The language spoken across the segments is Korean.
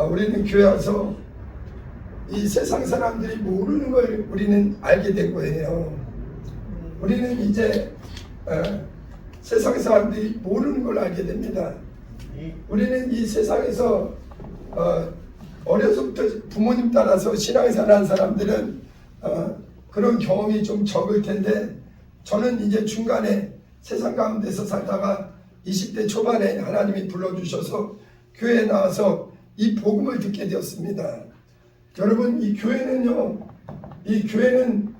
우리는 교회 와서 이 세상 사람들이 모르는 걸 우리는 알게 된 거예요. 우리는 이제 세상 사람들이 모르는 걸 알게 됩니다. 우리는 이 세상에서 어려서부터 부모님 따라서 신앙생활 한 사람들은 그런 경험이 좀 적을 텐데, 저는 이제 중간에 세상 가운데서 살다가 20대 초반에 하나님이 불러주셔서 교회에 나와서 이 복음을 듣게 되었습니다. 여러분, 이 교회는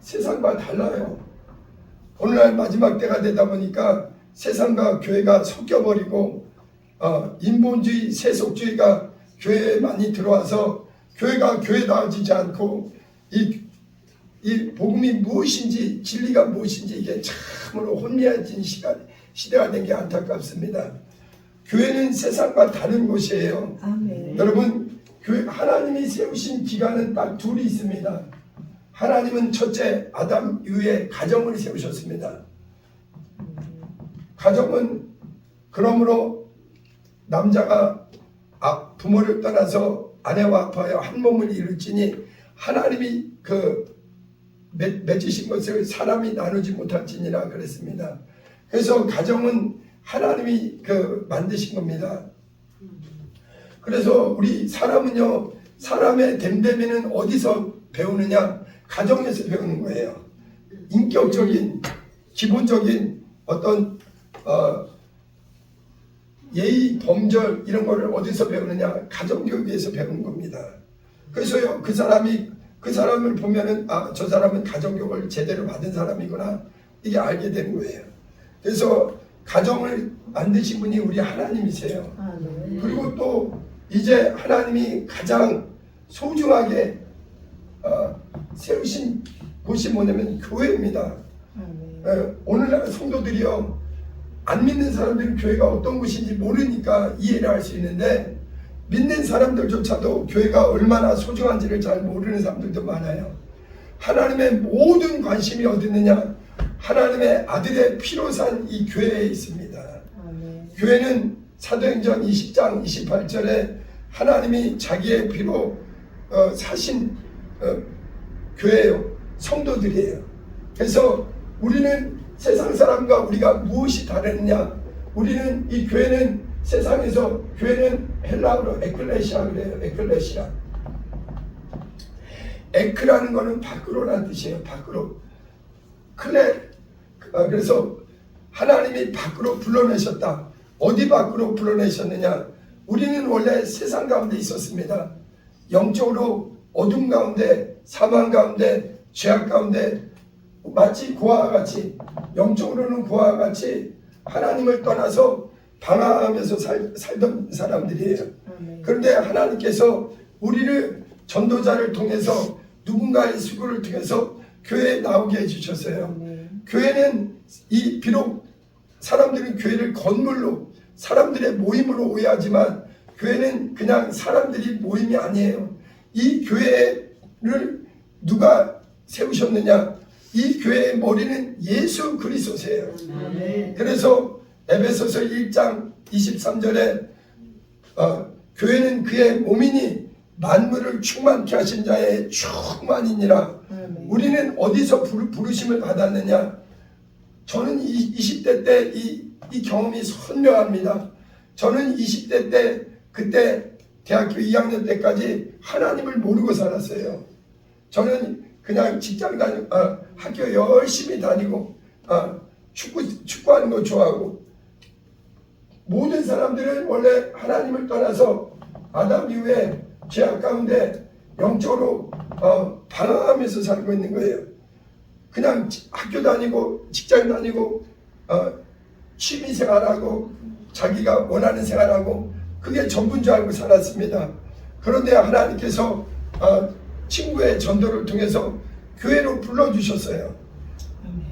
세상과 달라요. 오늘날 마지막 때가 되다 보니까 세상과 교회가 섞여버리고 인본주의, 세속주의가 교회에 많이 들어와서 교회가 교회다워지지 않고 이 복음이 무엇인지, 진리가 무엇인지 이게 참으로 혼미해진 시대가 된 게 안타깝습니다. 교회는 세상과 다른 곳이에요. 아멘. 여러분, 하나님이 세우신 기관은 딱 둘이 있습니다. 하나님은 첫째 아담 이후에 가정을 세우셨습니다. 가정은 그러므로 남자가 부모를 떠나서 아내와 아파하여 한 몸을 이룰지니 하나님이 맺으신 것을 사람이 나누지 못할지니라 그랬습니다. 그래서 가정은 하나님이 만드신 겁니다. 그래서 우리 사람은요, 사람의 됨됨이는 어디서 배우느냐? 가정에서 배우는 거예요. 인격적인, 기본적인 어떤 예의, 범절 이런 거를 어디서 배우느냐? 가정교육에서 배우는 겁니다. 그래서요, 그 사람을 보면은 저 사람은 가정교육을 제대로 받은 사람이구나, 이게 알게 되는 거예요. 그래서 가정을 만드신 분이 우리 하나님이세요. 네. 그리고 또 이제 하나님이 가장 소중하게 세우신 곳이 뭐냐면 교회입니다. 오늘날 성도들이요, 안 믿는 사람들은 교회가 어떤 곳인지 모르니까 이해를 할 수 있는데, 믿는 사람들조차도 교회가 얼마나 소중한지를 잘 모르는 사람들도 많아요. 하나님의 모든 관심이 어디 있느냐? 하나님의 아들의 피로 산 이 교회에 있습니다. 교회는 사도행전 20장 28절에 하나님이 자기의 피로 사신 교회예요. 성도들이에요. 그래서 우리는 세상 사람과 우리가 무엇이 다르느냐? 우리는 이 교회는 세상에서, 교회는 헬라어로 에클레시아 그래요. 에클레시아. 에크라는 거는 밖으로라는 뜻이에요. 밖으로. 그래서 하나님이 밖으로 불러내셨다. 어디 밖으로 불러내셨느냐? 우리는 원래 세상 가운데 있었습니다. 영적으로 어둠 가운데, 사망 가운데, 죄악 가운데, 마치 고아와 같이, 영적으로는 고아와 같이 하나님을 떠나서 방황하면서 살던 사람들이에요. 그런데 하나님께서 우리를 전도자를 통해서, 누군가의 수고를 통해서 교회에 나오게 해주셨어요. 교회는 비록 사람들은 교회를 건물로, 사람들의 모임으로 오해하지만, 교회는 그냥 사람들이 모임이 아니에요. 이 교회를 누가 세우셨느냐? 이 교회의 머리는 예수 그리스도세요. 그래서 에베소서 1장 23절에 교회는 그의 몸이니 만물을 충만케 하신 자의 충만이니라. 우리는 어디서 부르심을 받았느냐? 저는 20대 때 이 경험이 선명합니다. 저는 20대 때, 그때 대학교 2학년 때까지 하나님을 모르고 살았어요. 저는 그냥 직장 다니고, 학교 열심히 다니고, 축구하는 거 좋아하고, 모든 사람들은 원래 하나님을 떠나서 아담 이후에 죄악 가운데 영적으로 방황하면서 살고 있는 거예요. 그냥 학교 다니고 직장 다니고 취미 생활하고 자기가 원하는 생활하고 그게 전부인 줄 알고 살았습니다. 그런데 하나님께서 친구의 전도를 통해서 교회로 불러주셨어요.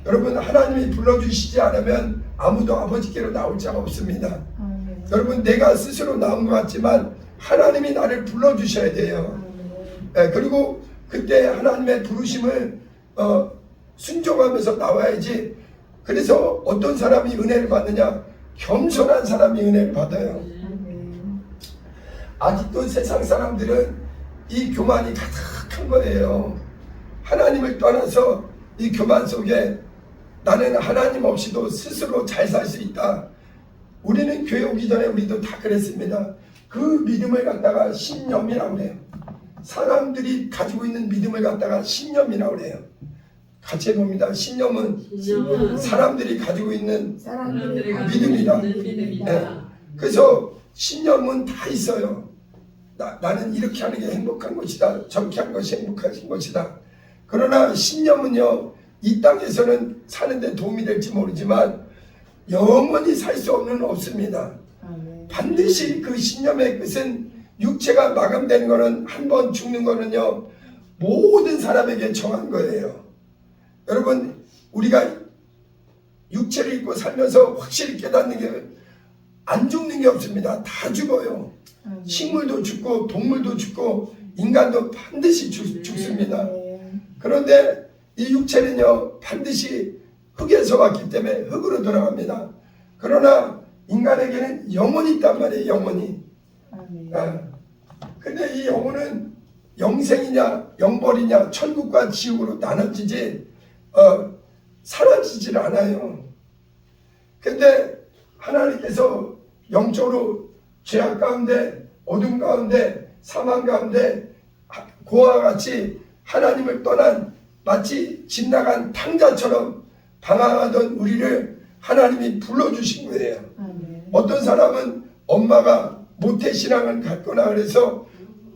여러분, 하나님이 불러주시지 않으면 아무도 아버지께로 나올 자가 없습니다. 여러분, 내가 스스로 나온 것 같지만 하나님이 나를 불러주셔야 돼요. 그리고 그때 하나님의 부르심을 순종하면서 나와야지. 그래서 어떤 사람이 은혜를 받느냐? 겸손한 사람이 은혜를 받아요. 아직도 세상 사람들은 이 교만이 가득한 거예요. 하나님을 떠나서 이 교만 속에 나는 하나님 없이도 스스로 잘 살 수 있다. 우리는 교회 오기 전에 우리도 다 그랬습니다. 그 믿음을 갖다가 신념이라고 그래요. 사람들이 가지고 있는 믿음을 갖다가 신념이라고 그래요. 같이 해봅니다. 신념은 사람들이 가지고 있는 믿음이다. 네. 그래서 신념은 다 있어요. 나는 이렇게 하는 게 행복한 것이다. 저렇게 하는 것이 행복한 것이다. 그러나 신념은요, 이 땅에서는 사는데 도움이 될지 모르지만 영원히 살 수 없습니다. 반드시 그 신념의 끝은 육체가 마감되는 거는, 한 번 죽는 거는요, 모든 사람에게 정한 거예요. 여러분, 우리가 육체를 입고 살면서 확실히 깨닫는 게 안 죽는 게 없습니다. 다 죽어요. 식물도 죽고 동물도 죽고 인간도 반드시 죽습니다. 그런데 이 육체는요, 반드시 흙에서 왔기 때문에 흙으로 돌아갑니다. 그러나 인간에게는 영혼이 있단 말이에요. 영혼이. 근데 이 영혼은 영생이냐 영벌이냐 천국과 지옥으로 나눠지지 사라지질 않아요. 근데 하나님께서 영적으로 죄악 가운데, 어둠 가운데, 사망 가운데 고와 같이 하나님을 떠난 마치 집 나간 탕자처럼 방황하던 우리를 하나님이 불러주신 거예요. 어떤 사람은 엄마가 모태신앙을 갖거나 그래서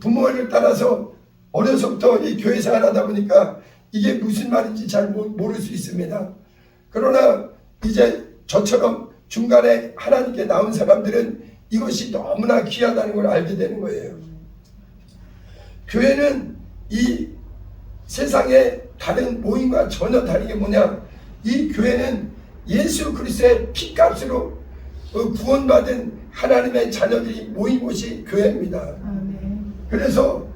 부모를 따라서 어려서부터 이 교회 생활하다 보니까 이게 무슨 말인지 잘 모를 수 있습니다. 그러나 이제 저처럼 중간에 하나님께 나온 사람들은 이것이 너무나 귀하다는 걸 알게 되는 거예요. 교회는 이 세상의 다른 모임과 전혀 다른 게 뭐냐, 이 교회는 예수 그리스도의 피값으로 구원받은 하나님의 자녀들이 모인 곳이 교회입니다. 그래서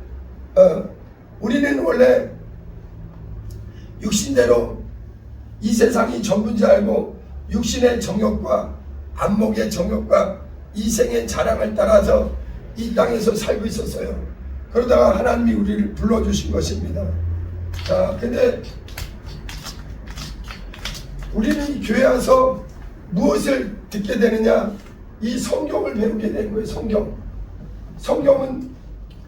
우리는 원래 육신대로 이 세상이 전부인 줄 알고 육신의 정욕과 안목의 정욕과 이생의 자랑을 따라서 이 땅에서 살고 있었어요. 그러다가 하나님이 우리를 불러주신 것입니다. 자, 근데 우리는 교회 와서 무엇을 듣게 되느냐? 이 성경을 배우게 되는 거예요.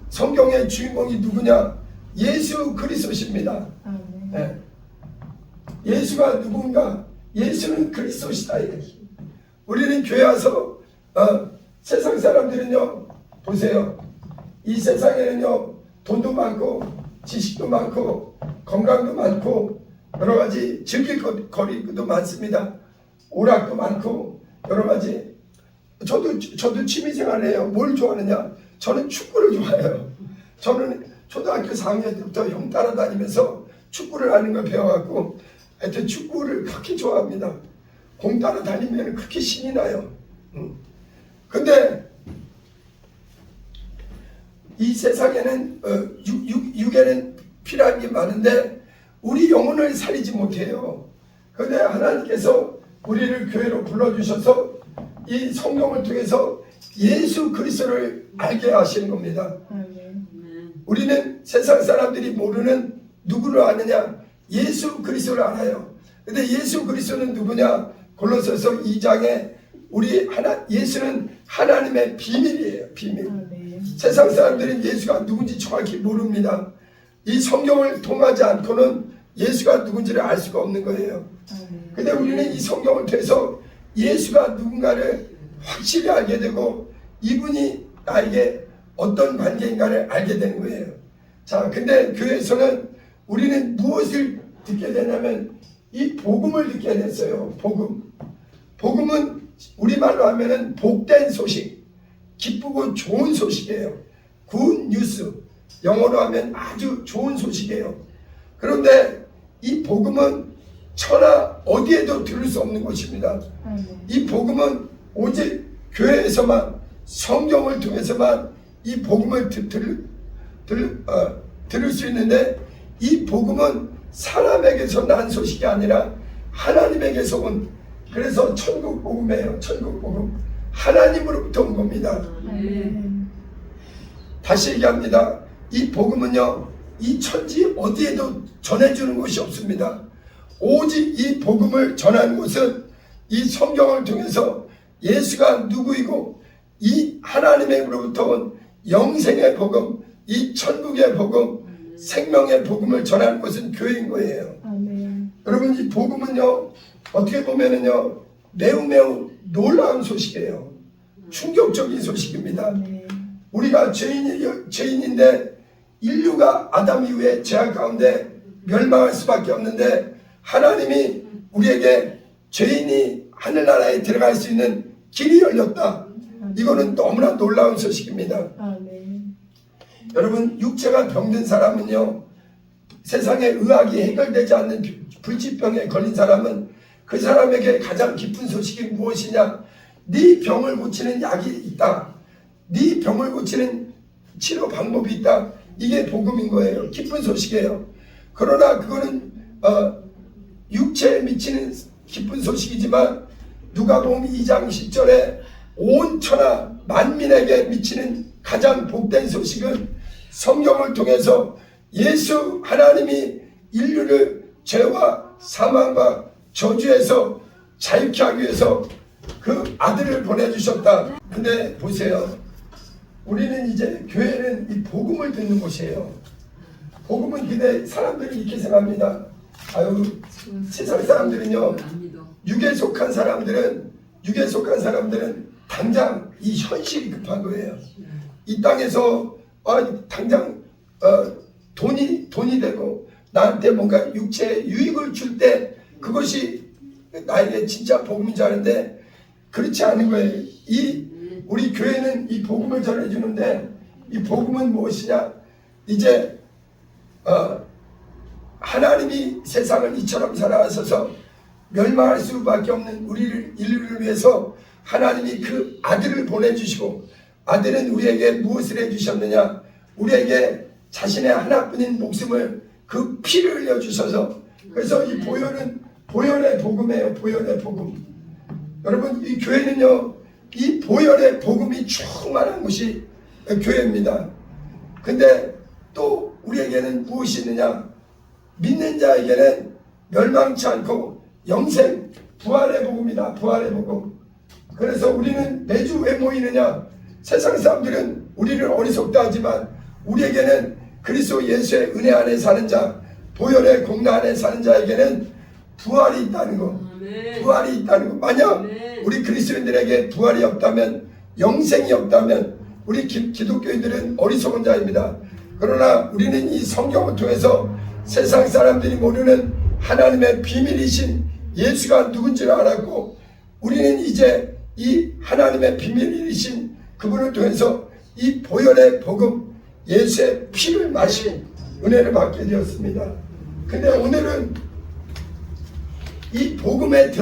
성경의 주인공이 누구냐? 예수 그리스도십니다. 네. 예수가 누군가? 예수는 그리스도시다. 우리는 교회 와서 세상 사람들은요, 보세요. 이 세상에는요, 돈도 많고 지식도 많고 건강도 많고 여러 가지 즐길 거리도 많습니다. 오락도 많고 여러 가지. 저도 취미생활을 해요. 뭘 좋아하느냐? 저는 축구를 좋아해요. 저는 초등학교 4학년 때부터 형 따라다니면서 축구를 하는 걸 배워갖고 하여튼 축구를 그렇게 좋아합니다. 공 따라다니면 그렇게 신이 나요. 근데 이 세상에는 육에는 필요한 게 많은데 우리 영혼을 살리지 못해요. 그런데 하나님께서 우리를 교회로 불러주셔서 이 성경을 통해서 예수 그리스도를 알게 하시는 겁니다. 우리는 세상 사람들이 모르는 누구를 아느냐? 예수 그리스도를 알아요. 근데 예수 그리스도는 누구냐? 골로새서 2장에 예수는 하나님의 비밀이에요. 비밀. 세상 사람들은 예수가 누군지 정확히 모릅니다. 이 성경을 통하지 않고는 예수가 누군지를 알 수가 없는 거예요. 근데 우리는 이 성경을 통해서 예수가 누군가를 확실히 알게 되고 이분이 나에게 어떤 관계인가를 알게 되는 거예요. 자, 근데 교회에서는 우리는 무엇을 듣게 되냐면 이 복음을 듣게 됐어요. 복음은 우리말로 하면은 복된 소식, 기쁘고 좋은 소식이에요. 굿 뉴스, 영어로 하면 아주 좋은 소식이에요. 그런데 이 복음은 천하 어디에도 들을 수 없는 것입니다. 이 복음은 오직 교회에서만, 성경을 통해서만 이 복음을 들을 수 있는데, 이 복음은 사람에게서 난 소식이 아니라 하나님에게서 온, 그래서 천국 복음이에요. 천국 복음, 하나님으로부터 온 겁니다. 다시 얘기합니다. 이 복음은요, 이 천지 어디에도 전해주는 곳이 없습니다. 오직 이 복음을 전하는 곳은 이 성경을 통해서 예수가 누구이고 이 하나님으로부터 온 영생의 복음, 이 천국의 복음, 생명의 복음을 전하는 곳은 교회인 거예요. 아멘. 여러분, 이 복음은요, 어떻게 보면은요, 매우 놀라운 소식이에요. 충격적인 소식입니다. 아멘. 우리가 죄인인데 인류가 아담 이후에 죄악 가운데 멸망할 수밖에 없는데 하나님이 우리에게 죄인이 하늘나라에 들어갈 수 있는 길이 열렸다. 이거는 너무나 놀라운 소식입니다. 아멘. 여러분, 육체가 병든 사람은요, 세상의 의학이 해결되지 않는 불치병에 걸린 사람은 그 사람에게 가장 기쁜 소식이 무엇이냐? 네 병을 고치는 약이 있다. 네 병을 고치는 치료 방법이 있다. 이게 복음인 거예요. 기쁜 소식이에요. 그러나 그거는 육체에 미치는 기쁜 소식이지만 누가복음 2장 10절에 온 천하 만민에게 미치는 가장 복된 소식은 성경을 통해서 예수 하나님이 인류를 죄와 사망과 저주에서 자유케 하기 위해서 그 아들을 보내주셨다. 근데 보세요. 우리는 이제 교회는 이 복음을 듣는 곳이에요. 복음은 근데 사람들이 이렇게 생각합니다. 아유, 세상 사람들은요, 육에 속한 사람들은 당장 이 현실이 급한 거예요. 이 땅에서 당장 돈이 되고 나한테 뭔가 육체에 유익을 줄 때 그것이 나에게 진짜 복음인 줄 아는데 그렇지 않은 거예요. 우리 교회는 이 복음을 전해주는데 이 복음은 무엇이냐? 이제 하나님이 세상을 이처럼 살아가셔서 멸망할 수밖에 없는 인류를 위해서 하나님이 그 아들을 보내주시고 아들은 우리에게 무엇을 해주셨느냐? 우리에게 자신의 하나뿐인 목숨을 그 피를 흘려주셔서 그래서 이 보혈의 복음이에요. 보혈의 복음. 여러분, 이 교회는요, 이 보혈의 복음이 충만한 곳이 교회입니다. 근데 또 우리에게는 무엇이 있느냐? 믿는 자에게는 멸망치 않고 영생, 부활의 복음이다. 부활의 복음. 그래서 우리는 매주 왜 모이느냐? 세상 사람들은 우리를 어리석다 하지만 우리에게는 그리스도 예수의 은혜 안에 사는 자, 보혈의 공로 안에 사는 자에게는 부활이 있다는 거. 부활이 있다는 거. 만약 우리 그리스도인들에게 부활이 없다면, 영생이 없다면 우리 기독교인들은 어리석은 자입니다. 그러나 우리는 이 성경을 통해서 세상 사람들이 모르는 하나님의 비밀이신 예수가 누군지를 알았고 우리는 이제 이 하나님의 비밀이신 그분을 통해서 이 보혈의 복음, 예수의 피를 마시고 은혜를 받게 되었습니다. 근데 오늘은 이 복음에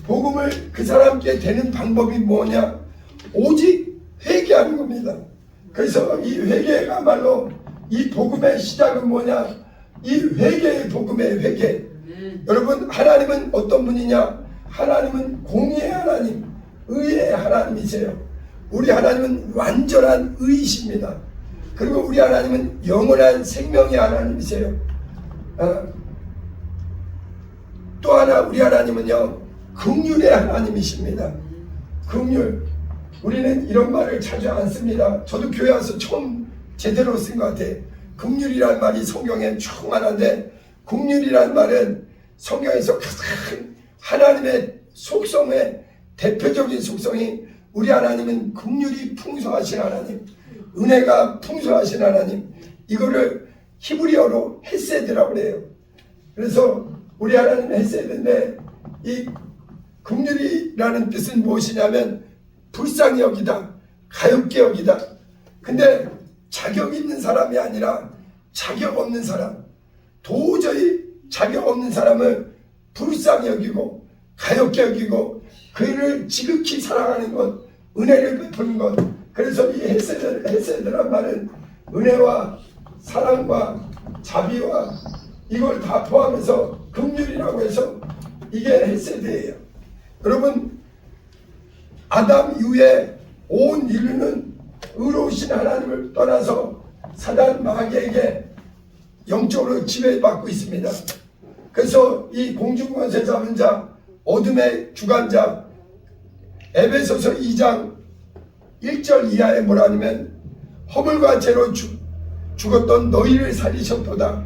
복음을 그 사람께 되는 방법이 뭐냐? 오직 회개하는 겁니다. 그래서 이 회개가말로 이 복음의 시작은 뭐냐? 이 회개의 복음의 회개. 여러분, 하나님은 어떤 분이냐? 하나님은 공의의 하나님, 의의 하나님이세요. 우리 하나님은 완전한 의이십니다. 그리고 우리 하나님은 영원한 생명의 하나님이세요. 또 하나 우리 하나님은요, 긍휼의 하나님이십니다. 긍휼. 우리는 이런 말을 자주 안 씁니다. 저도 교회 와서 처음 제대로 쓴 것 같아요. 긍휼이라는 말이 성경에 충만한데 긍휼이라는 말은 성경에서 가장 하나님의 속성의 대표적인 속성이 우리 하나님은 긍휼이 풍성하신 하나님, 은혜가 풍성하신 하나님, 이거를 히브리어로 헤세드라고 그래요. 그래서 우리 하나님은 헤세드인데 이 긍휼이라는 뜻은 무엇이냐면 불쌍히 여기다, 가엾게 여기다. 근데 자격 있는 사람이 아니라 자격 없는 사람, 도저히 자격 없는 사람을 불쌍히 여기고 가엾게 여기고 그를 지극히 사랑하는 것, 은혜를 베푸는 것. 그래서 이 헤세드란 말은 은혜와 사랑과 자비와 이걸 다 포함해서 긍휼이라고 해서 이게 헤세드예요. 여러분, 아담 이후에 온 인류는 의로우신 하나님을 떠나서 사단 마귀에게 영적으로 지배받고 있습니다. 그래서 이 공중권세 잡은 자, 어둠의 주관자, 에베소서 2장 1절 이하에 뭐라 하냐면 허물과 죄로 죽었던 너희를 살리셨도다.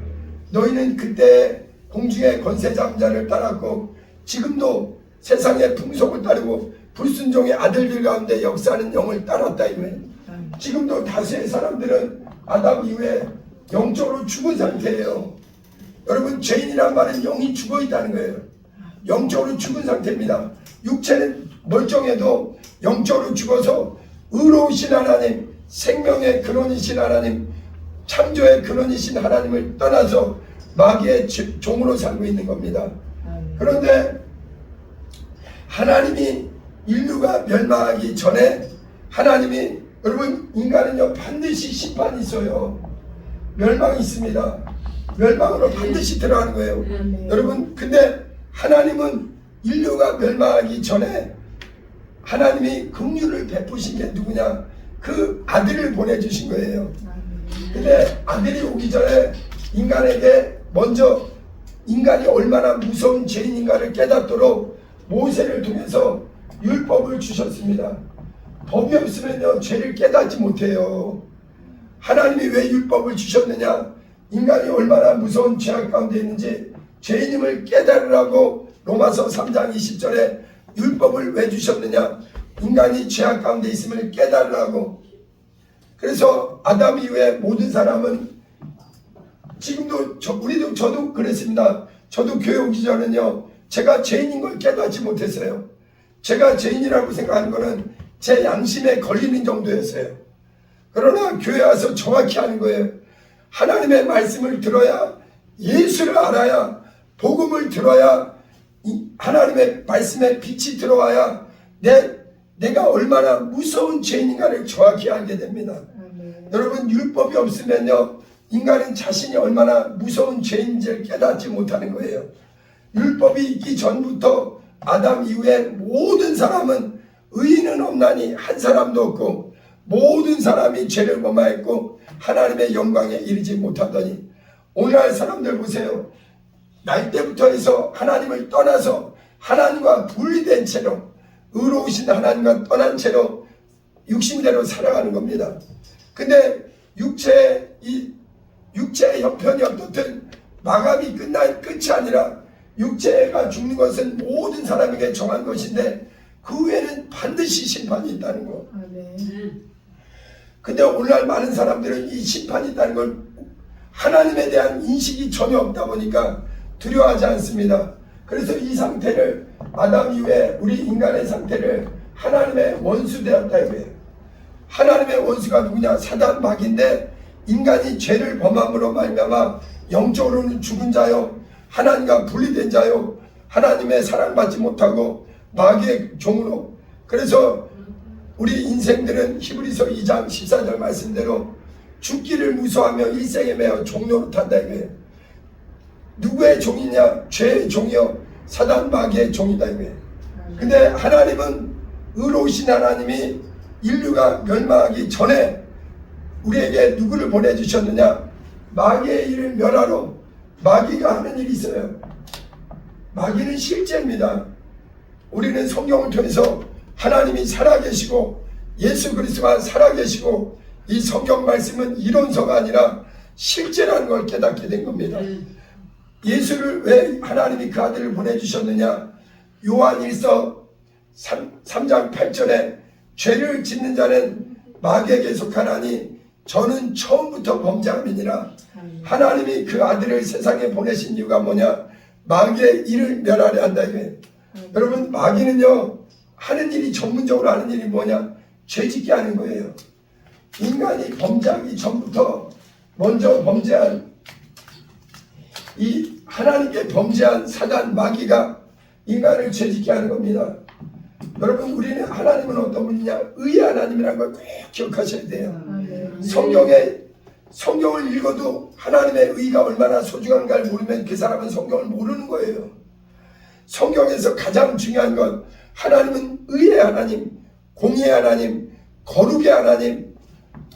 너희는 그때 공중의 권세 잡은 자를 따랐고 지금도 세상의 풍속을 따르고 불순종의 아들들 가운데 역사하는 영을 따랐다. 이거예요. 지금도 다수의 사람들은 아담 이후에 영적으로 죽은 상태예요. 여러분, 죄인이란 말은 영이 죽어 있다는 거예요. 영적으로 죽은 상태입니다. 육체는 멀쩡해도 영적으로 죽어서 의로우신 하나님, 생명의 근원이신 하나님, 창조의 근원이신 하나님을 떠나서 마귀의 종으로 살고 있는 겁니다. 그런데 하나님이 인류가 멸망하기 전에 하나님이, 여러분, 인간은요 반드시 심판이 있어요. 멸망이 있습니다. 멸망으로 반드시 들어가는 거예요. 여러분, 근데 하나님은 인류가 멸망하기 전에 하나님이 긍휼을 베푸신 게 누구냐? 그 아들을 보내주신 거예요. 근데 아들이 오기 전에 인간에게 먼저 인간이 얼마나 무서운 죄인인가를 깨닫도록 모세를 통해서 율법을 주셨습니다. 법이 없으면요 죄를 깨닫지 못해요. 하나님이 왜 율법을 주셨느냐? 인간이 얼마나 무서운 죄악 가운데 있는지 죄인임을 깨달으라고 로마서 3장 20절에 율법을 왜 주셨느냐? 인간이 죄악 가운데 있음을 깨달으라고. 그래서 아담 이후에 모든 사람은 지금도 저도 그랬습니다. 저도 교회 오기 전에는요 제가 죄인인 걸 깨닫지 못했어요. 제가 죄인이라고 생각하는 거는 제 양심에 걸리는 정도였어요. 그러나 교회 와서 정확히 하는 거예요. 하나님의 말씀을 들어야, 예수를 알아야, 복음을 들어야, 하나님의 말씀에 빛이 들어와야 내가 얼마나 무서운 죄인인가를 정확히 알게 됩니다. 여러분, 율법이 없으면요 인간은 자신이 얼마나 무서운 죄인인지를 깨닫지 못하는 거예요. 율법이 있기 전부터 아담 이후에 모든 사람은 의인은 없나니 한 사람도 없고 모든 사람이 죄를 범하였고 하나님의 영광에 이르지 못하더니, 오늘날 사람들 보세요. 날 때부터 해서 하나님을 떠나서 하나님과 분리된 채로, 의로우신 하나님과 떠난 채로 육신대로 살아가는 겁니다. 근데 육체의 형편이 어떻든 마감이 끝이 아니라 육체가 죽는 것은 모든 사람에게 정한 것인데 그 후에는 반드시 심판이 있다는 거. 근데 오늘날 많은 사람들은 이 심판이 있다는 걸 하나님에 대한 인식이 전혀 없다 보니까 두려워하지 않습니다. 그래서 이 상태를, 아담 이후에 우리 인간의 상태를 하나님의 원수 되었다 이거예요. 하나님의 원수가 누구냐? 사단 마귀인데 인간이 죄를 범함으로 말미암아 영적으로는 죽은 자요, 하나님과 분리된 자요, 하나님의 사랑받지 못하고 마귀의 종으로. 그래서 우리 인생들은 히브리서 2장 14절 말씀대로 죽기를 무서워하며 일생에 매여 종로로 탄다 이거예요. 누구의 종이냐? 죄의 종이요, 사단 마귀의 종이다 이거예요. 근데 하나님은, 의로우신 하나님이 인류가 멸망하기 전에 우리에게 누구를 보내주셨느냐? 마귀의 일을 멸하러. 마귀가 하는 일이 있어요. 마귀는 실제입니다. 우리는 성경을 통해서 하나님이 살아계시고 예수 그리스도가 살아계시고 이 성경 말씀은 이론서가 아니라 실제라는 걸 깨닫게 된 겁니다. 예수를 왜 하나님이 그 아들을 보내주셨느냐? 요한 1서 3장 8절에 죄를 짓는 자는 마귀에게 속하나니 저는 처음부터 범죄함이니라. 하나님이 그 아들을 세상에 보내신 이유가 뭐냐? 마귀의 일을 멸하려 한다 이거예요. 여러분, 마귀는요 하는 일이, 전문적으로 하는 일이 뭐냐? 죄짓게 하는 거예요. 인간이 범죄하기 전부터 먼저 범죄한, 이 하나님께 범죄한 사단 마귀가 인간을 죄짓게 하는 겁니다. 여러분, 우리는, 하나님은 어떤 분이냐? 의의 하나님이라는 걸 꼭 기억하셔야 돼요. 성경을 읽어도 하나님의 의가 얼마나 소중한가를 모르면 그 사람은 성경을 모르는 거예요. 성경에서 가장 중요한 건 하나님은 의의 하나님, 공의의 하나님, 거룩의 하나님,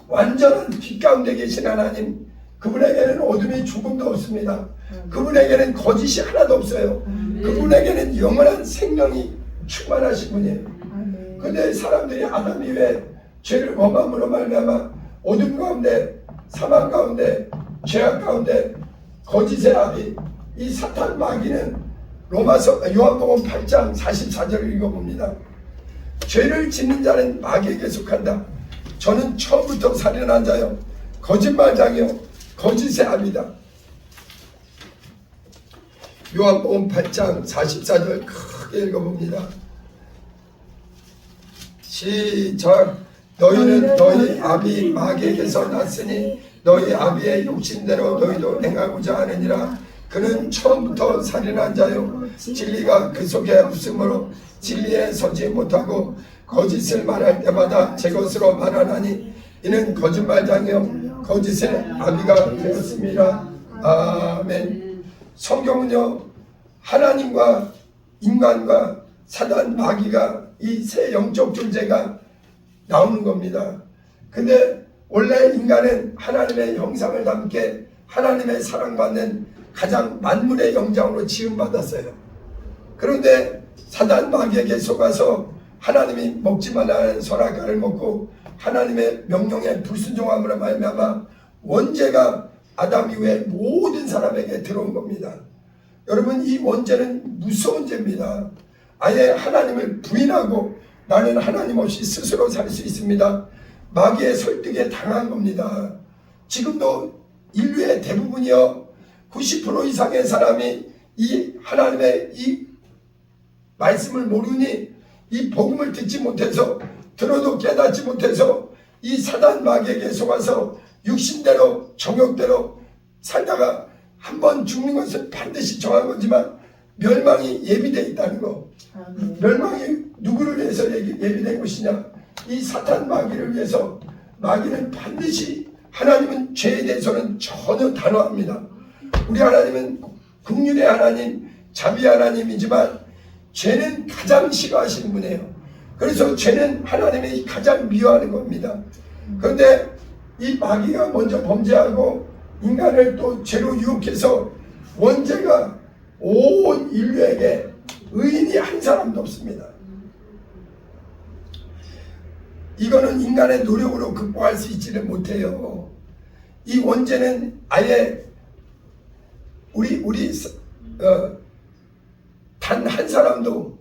완전한 빛 가운데 계신 하나님, 그분에게는 어둠이 조금도 없습니다. 그분에게는 거짓이 하나도 없어요. 그분에게는 영원한 생명이 충만하신 분이에요. 근데 사람들이 아담 이후에 죄를 범함으로 말미암아 어둠 가운데, 사망 가운데, 죄악 가운데 거짓의 아비, 이 사탄 마귀는 요한복음 8장 44절을 읽어봅니다. 죄를 짓는 자는 마귀에게 속한다. 저는 처음부터 살인한 자요, 거짓말장이요, 거짓의 아비다. 요한복음 8장 44절 크게 읽어봅니다. 시작. 너희는 너희 아비 마귀에게서 났으니 너희 아비의 욕심대로 너희도 행하고자 하느니라. 그는 처음부터 살인한 자요, 진리가 그 속에 없으므로 진리에 서지 못하고 거짓을 말할 때마다 제 것으로 말하나니 이는 거짓말장이요 거짓의 아비가 되었습니다. 아멘. 성경은요, 하나님과 인간과 사단 마귀가 이 세 영적 존재가 나오는 겁니다. 근데 원래 인간은 하나님의 형상을 담게 하나님의 사랑받는 가장 만물의 영장으로 지음받았어요. 그런데 사단 마귀에게 속아서 하나님이 먹지 말라는 선악과를 먹고 하나님의 명령에 불순종함으로 말미암아 원죄가 아담 이후에 모든 사람에게 들어온 겁니다. 여러분, 이 원죄는 무서운 죄입니다. 아예 하나님을 부인하고 나는 하나님 없이 스스로 살 수 있습니다. 마귀의 설득에 당한 겁니다. 지금도 인류의 대부분이요, 90% 이상의 사람이 이 하나님의 이 말씀을 모르니, 이 복음을 듣지 못해서, 들어도 깨닫지 못해서 이 사단 마귀에게 속아서 육신대로 정욕대로 살다가 한 번 죽는 것은 반드시 정한 거지만 멸망이 예비되어 있다는 거. 멸망이 누구를 위해서 예비된 것이냐? 이 사탄 마귀를 위해서. 마귀는 반드시, 하나님은 죄에 대해서는 전혀 단호합니다. 우리 하나님은 긍휼의 하나님, 자비의 하나님이지만 죄는 가장 싫어하시는 분이에요. 그래서 죄는 하나님이 가장 미워하는 겁니다. 그런데 이 마귀가 먼저 범죄하고 인간을 또 죄로 유혹해서 원죄가 온 인류에게 의인이 한 사람도 없습니다. 이거는 인간의 노력으로 극복할 수 있지를 못해요. 이 원죄는 아예 단 한 사람도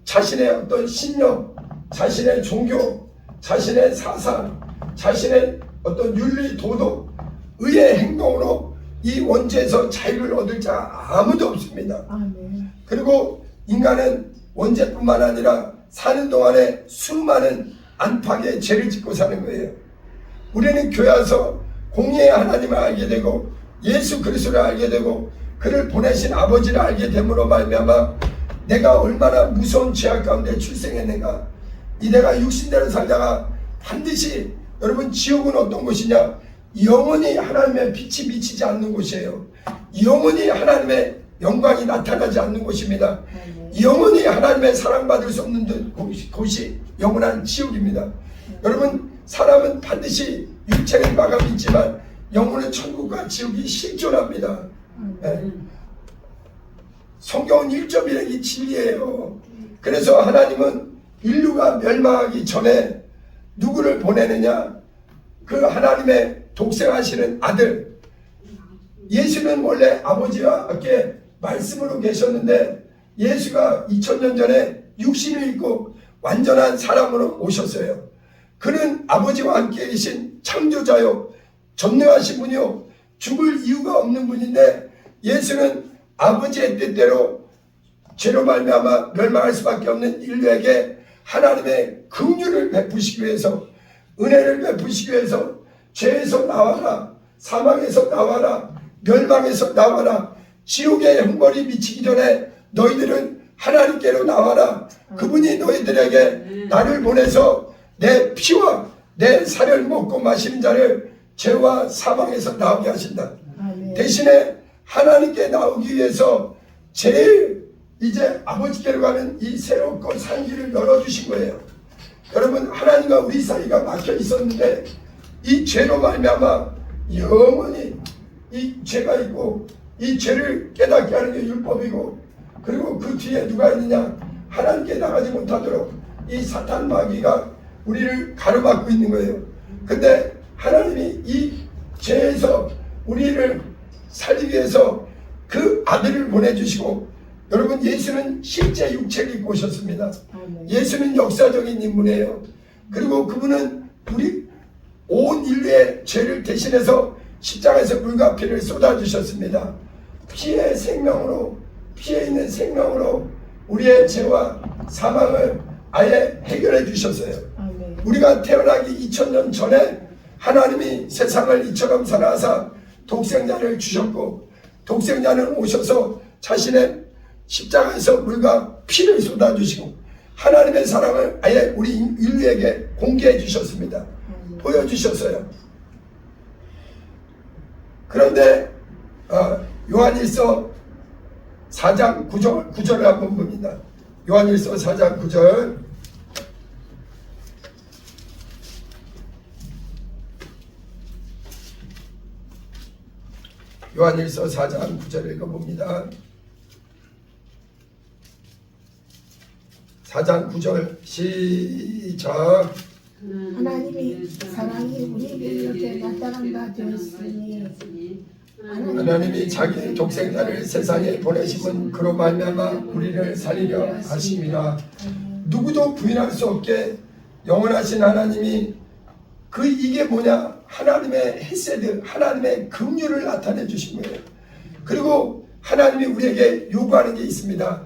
자신의 어떤 신념, 자신의 종교, 자신의 사상, 자신의 어떤 윤리, 도덕, 의의 행동으로 이 원죄에서 자유를 얻을 자 아무도 없습니다. 그리고 인간은 원죄뿐만 아니라 사는 동안에 수많은 안팎의 죄를 짓고 사는 거예요. 우리는 교회 와서 공의의 하나님을 알게 되고 예수 그리스도를 알게 되고 그를 보내신 아버지를 알게 됨으로 말미암아 내가 얼마나 무서운 죄악 가운데 출생했는가. 이 내가 육신대로 살다가 반드시, 여러분, 지옥은 어떤 곳이냐? 영원히 하나님의 빛이 비치지 않는 곳이에요. 영원히 하나님의 영광이 나타나지 않는 곳입니다. 영원히 하나님의 사랑받을 수 없는 곳이 영원한 지옥입니다. 여러분, 사람은 반드시 육체는 마감이 있지만 영혼은 천국과 지옥이 실존합니다. 네. 성경은 1.1이 진리예요. 그래서 하나님은 인류가 멸망하기 전에 누구를 보내느냐? 그 하나님의 독생하시는 아들. 예수는 원래 아버지와 함께 말씀으로 계셨는데 예수가 2000년 전에 육신을 입고 완전한 사람으로 오셨어요. 그는 아버지와 함께 계신 창조자요, 전능하신 분이요, 죽을 이유가 없는 분인데 예수는 아버지의 뜻대로 죄로 말미암아 멸망할 수밖에 없는 인류에게 하나님의 긍휼을 베푸시기 위해서, 은혜를 베푸시기 위해서 죄에서 나와라, 사망에서 나와라, 멸망에서 나와라, 지옥의 형벌이 미치기 전에 너희들은 하나님께로 나와라. 그분이 너희들에게 나를 보내서 내 피와 내 살을 먹고 마시는 자를 죄와 사망에서 나오게 하신다. 대신에 하나님께 나오기 위해서 제일 이제 아버지께로 가는 이 새롭고 산 길을 열어주신 거예요. 여러분, 하나님과 우리 사이가 막혀 있었는데 이 죄로 말미암아 영원히 이 죄가 있고 이 죄를 깨닫게 하는 게 율법이고, 그리고 그 뒤에 누가 있느냐, 하나님께 나가지 못하도록 이 사탄 마귀가 우리를 가로막고 있는 거예요. 근데 하나님이 이 죄에서 우리를 살리기 위해서 그 아들을 보내주시고, 여러분 예수는 실제 육체를 입고 오셨습니다. 예수는 역사적인 인물이에요. 그리고 그분은 우리 온 인류의 죄를 대신해서 십자가에서 물과 피를 쏟아주셨습니다. 피의 생명으로, 피에 있는 생명으로 우리의 죄와 사망을 아예 해결해 주셨어요. 우리가 태어나기 2000년 전에 하나님이 세상을 이처럼 사랑하사 독생자를 주셨고, 독생자는 오셔서 자신의 십자가에서 물과 피를 쏟아주시고 하나님의 사랑을 아예 우리 인류에게 공개해 주셨습니다. 보여주셨어요. 그런데 요한일서 4장 9절을 한번 봅니다. 요한일서 4장 9절. 요한일서 4장 9절을 읽어봅니다. 4장 9절 시작. 하나님의 사랑이 우리에게 이렇게 나타난 바 되었으니, 하나님이 자기 독생자를 세상에 보내심은 그로 말미암아 우리를 살리려 하심이라. 누구도 부인할 수 없게 영원하신 하나님이 이게 뭐냐, 하나님의 헤세드, 하나님의 긍휼을 나타내 주신 거예요. 그리고 하나님이 우리에게 요구하는 게 있습니다.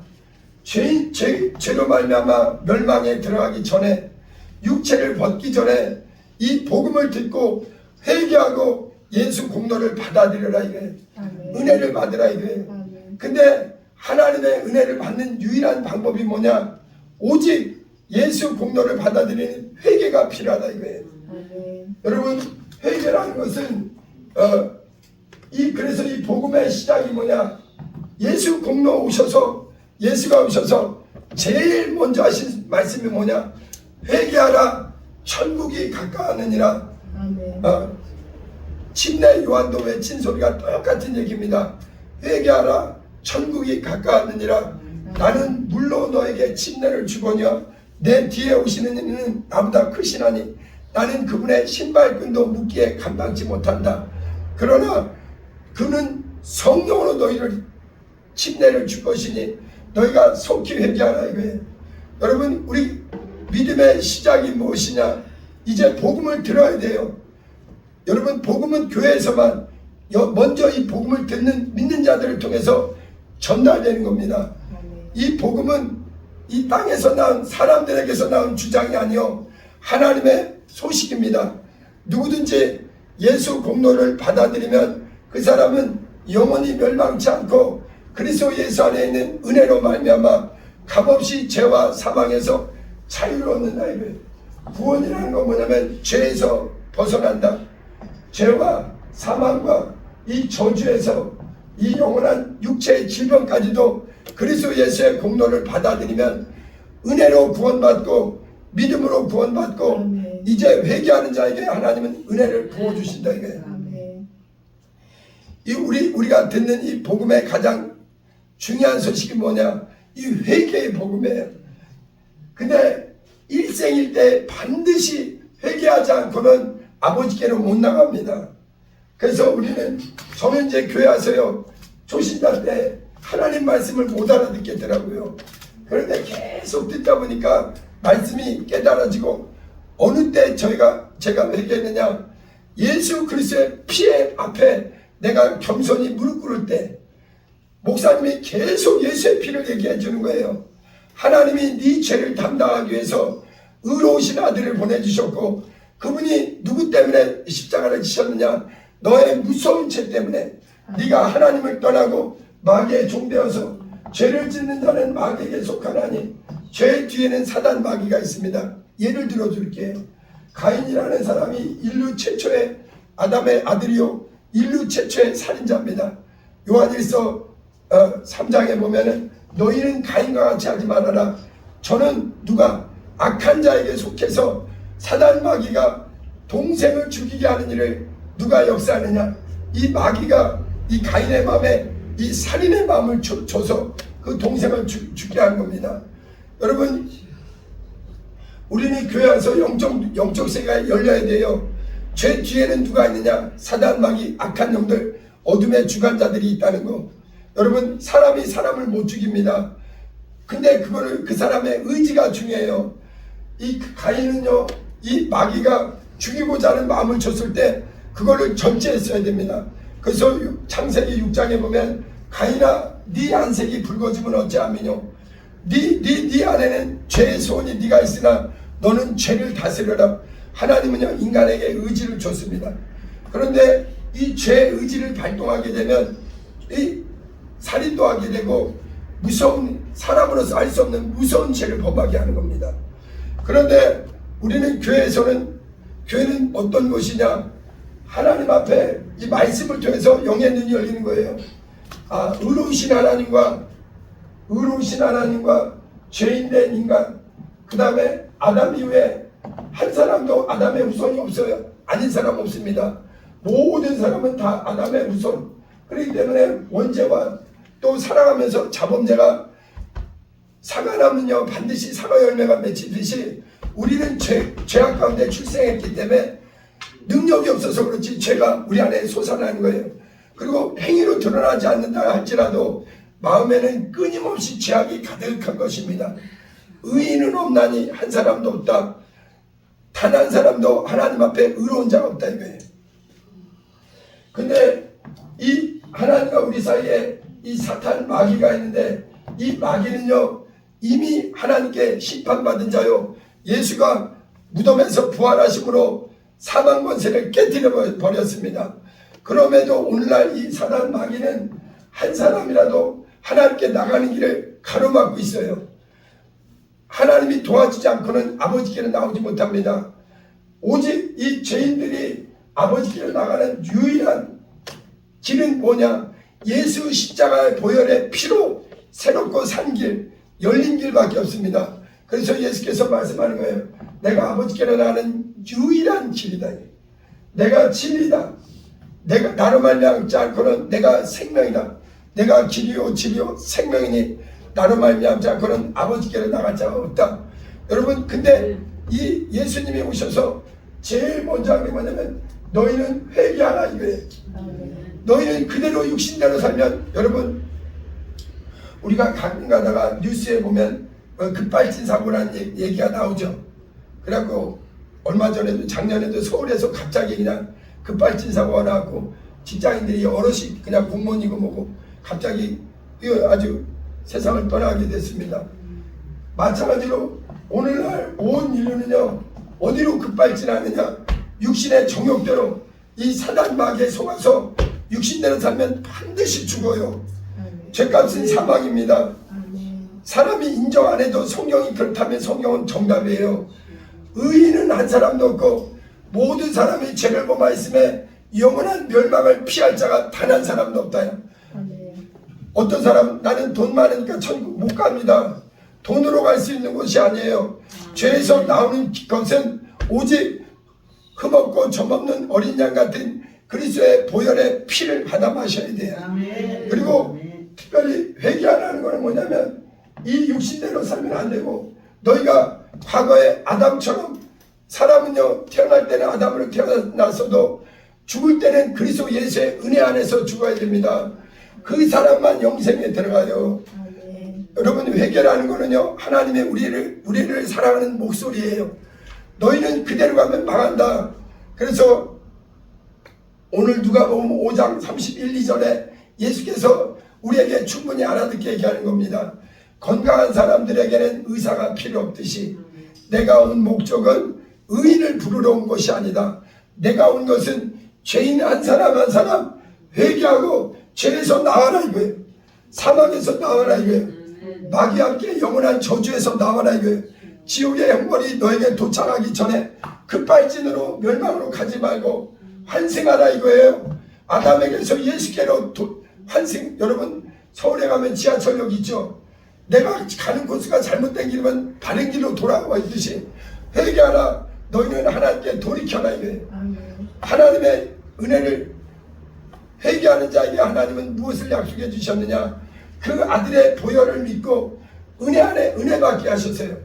죄로 말미암아 멸망에 들어가기 전에, 육체를 벗기 전에 이 복음을 듣고 회개하고 예수 공로를 받아들여라 이거예요. 은혜를 받으라 이거예요. 근데 하나님의 은혜를 받는 유일한 방법이 뭐냐, 오직 예수 공로를 받아들이는 회개가 필요하다 이거예요. 여러분, 회개라는 것은 그래서 이 복음의 시작이 뭐냐, 예수 공로 오셔서, 예수가 오셔서 제일 먼저 하신 말씀이 뭐냐, 회개하라 천국이 가까웠느니라. 침례 요한도 외친 소리가 똑같은 얘기입니다. 회개하라 천국이 가까웠느니라. 나는 물로 너에게 침례를 주거니와 내 뒤에 오시는 이는 나보다 크시나니 나는 그분의 신발끈도 묶기에 감당치 못한다. 그러나 그는 성령으로 너희를 침례를 줄 것이니 너희가 속히 회개하라 이거예요. 여러분, 우리 믿음의 시작이 무엇이냐? 이제 복음을 들어야 돼요. 여러분, 복음은 교회에서만 먼저 이 복음을 듣는 믿는 자들을 통해서 전달되는 겁니다. 이 복음은 이 땅에서 나온 사람들에게서 나온 주장이 아니요 하나님의 소식입니다. 누구든지 예수 공로를 받아들이면 그 사람은 영원히 멸망치 않고 그리스도 예수 안에 있는 은혜로 말미암아 값없이 죄와 사망에서 자유를 얻는다 이거예요. 구원이라는 건 뭐냐면 죄에서 벗어난다. 죄와 사망과 이 저주에서 이 영원한 육체의 질병까지도 그리스도 예수의 공로를 받아들이면 은혜로 구원받고 믿음으로 구원받고 아멘. 이제 회개하는 자에게 하나님은 은혜를 부어주신다 이거예요. 우리가 듣는 이 복음의 가장 중요한 소식이 뭐냐, 이 회개의 복음이에요. 근데 일생일 때 반드시 회개하지 않고는 아버지께로 못 나갑니다. 그래서 저는 이제 교회 와서요, 초신자 때 하나님 말씀을 못 알아듣겠더라고요. 그런데 계속 듣다 보니까 말씀이 깨달아지고, 어느 때 제가 회개했느냐, 예수 그리스도의 피의 앞에 내가 겸손히 무릎 꿇을 때 목사님이 계속 예수의 피를 얘기해 주는 거예요. 하나님이 네 죄를 담당하기 위해서 의로우신 아들을 보내주셨고, 그분이 누구 때문에 십자가를 지셨느냐, 너의 무서운 죄 때문에. 네가 하나님을 떠나고 마귀의 종되어서 죄를 짓는 자는 마귀에게 속하나니 죄 뒤에는 사단 마귀가 있습니다. 예를 들어 줄게요. 가인이라는 사람이 인류 최초의 아담의 아들이요 인류 최초의 살인자입니다. 요한일서 3장에 보면은 너희는 가인과 같이 하지 말아라. 저는 누가 악한 자에게 속해서 사단 마귀가 동생을 죽이게 하는 일을 누가 역사하느냐? 이 마귀가 이 가인의 마음에 이 살인의 마음을 줘서 그 동생을 죽게 한 겁니다. 여러분, 우리는 교회 와서 영적 세계가 열려야 돼요. 죄 뒤에는 누가 있느냐? 사단, 마귀, 악한 영들, 어둠의 주관자들이 있다는 거. 여러분, 사람이 사람을 못 죽입니다. 근데 그거를 그 사람의 의지가 중요해요. 이 가인은요, 이 마귀가 죽이고자 하는 마음을 줬을 때 그거를 절제했어야 됩니다. 그래서 창세기 6장에 보면 가인아, 네 안색이 붉어지면 어찌하면요, 네 안에는 죄의 소원이 네가 있으나 너는 죄를 다스려라. 하나님은요, 인간에게 의지를 줬습니다. 그런데 이 죄의 의지를 발동하게 되면 이 살인도 하게 되고 무서운, 사람으로서 알 수 없는 무서운 죄를 범하게 하는 겁니다. 그런데 우리는 교회는 어떤 곳이냐? 하나님 앞에 이 말씀을 통해서 영의 눈이 열리는 거예요. 의로우신 하나님과 죄인된 인간, 그 다음에 아담 이후에 한 사람도 아담의 후손이 없어요. 아닌 사람 없습니다. 모든 사람은 다 아담의 후손. 그렇기 때문에 원죄와 또 살아가면서 자범죄가, 사과나무는요 반드시 사과 열매가 맺히듯이 우리는 죄악 가운데 출생했기 때문에 능력이 없어서 그렇지 죄가 우리 안에 솟아나는 거예요. 그리고 행위로 드러나지 않는다 할지라도 마음에는 끊임없이 죄악이 가득한 것입니다. 의인은 없나니 한 사람도 없다. 단 한 사람도 하나님 앞에 의로운 자가 없다 이거예요. 근데 이 하나님과 우리 사이에 이 사탄 마귀가 있는데, 이 마귀는요 이미 하나님께 심판받은 자요, 예수가 무덤에서 부활하심으로 사망 권세를 깨뜨려 버렸습니다. 그럼에도 오늘날 이 사단 마귀는 한 사람이라도 하나님께 나가는 길을 가로막고 있어요. 하나님이 도와주지 않고는 아버지께로 나오지 못합니다. 오직 이 죄인들이 아버지께로 나가는 유일한 길은 뭐냐? 예수 십자가의 보혈의 피로 새롭고 산 길, 열린 길밖에 없습니다. 그래서 예수께서 말씀하는 거예요. 내가 아버지께로 나가는 유일한 길이다. 내가 진리다. 내가 나로 말미암지 않고는 내가 생명이다. 내가 길이요 진리요 생명이니 나로 말미암지 않고는 아버지께로 나갈 자가 없다. 여러분, 근데 이 예수님이 오셔서 제일 먼저 하는 게 뭐냐면 너희는 회개하라 이거예요. 너희는 그대로 육신대로 살면, 여러분, 우리가 가끔 가다가 뉴스에 보면 급발진 사고라는 얘기가 나오죠. 그래갖고 얼마 전에도, 작년에도 서울에서 갑자기 그냥 급발진 사고가 나왔고 직장인들이 여럿이 그냥 공무원이고 뭐고 갑자기 아주 세상을 떠나게 됐습니다. 마찬가지로 오늘날 온 인류는요 어디로 급발진하느냐? 육신의 정욕대로 이 사단 마귀에 속아서 육신대로 살면 반드시 죽어요. 죄값은 사망입니다. 사람이 인정 안 해도 성경이 그렇다면 성경은 정답이에요. 의인은 한 사람도 없고 모든 사람이 죄를 범하였음에 영원한 멸망을 피할 자가 단 한 사람도 없다. 어떤 사람, 나는 돈 많으니까 천국 못 갑니다. 돈으로 갈 수 있는 곳이 아니에요. 죄에서 나오는 것은 오직 흠없고 점없는 어린 양 같은 그리스도의 보혈의 피를 받아 마셔야 돼요. 그리고 특별히 회개하라는 것은 뭐냐면 이 육신대로 살면 안 되고, 너희가 과거에 아담처럼, 사람은요 태어날 때는 아담으로 태어났어도 죽을 때는 그리스도 예수의 은혜 안에서 죽어야 됩니다. 그 사람만 영생에 들어가요. 여러분, 회개라는 거는요 하나님의 우리를 사랑하는 목소리예요. 너희는 그대로 가면 망한다. 그래서 오늘 누가복음 5장 31, 2절에 예수께서 우리에게 충분히 알아듣게 얘기하는 겁니다. 건강한 사람들에게는 의사가 필요 없듯이 내가 온 목적은 의인을 부르러 온 것이 아니다. 내가 온 것은 죄인 한 사람 한 사람 회개하고 죄에서 나와라 이거예요. 사망에서 나와라 이거예요. 마귀와 함께 영원한 저주에서 나와라 이거예요. 지옥의 형벌이 너에게 도착하기 전에 급발진으로 멸망으로 가지 말고 환생하라 이거예요. 아담에게서 예수께로 환생. 여러분, 서울에 가면 지하철역 있죠. 내가 가는 코스가 잘못된 길이면 다른 길로 돌아와 있듯이 회개하라. 너희는 하나님께 돌이켜라 이거예요. 아멘. 하나님의 은혜를 회개하는 자에게 하나님은 무엇을 약속해 주셨느냐? 그 아들의 보혈을 믿고 은혜 안에 은혜 받게 하셨어요.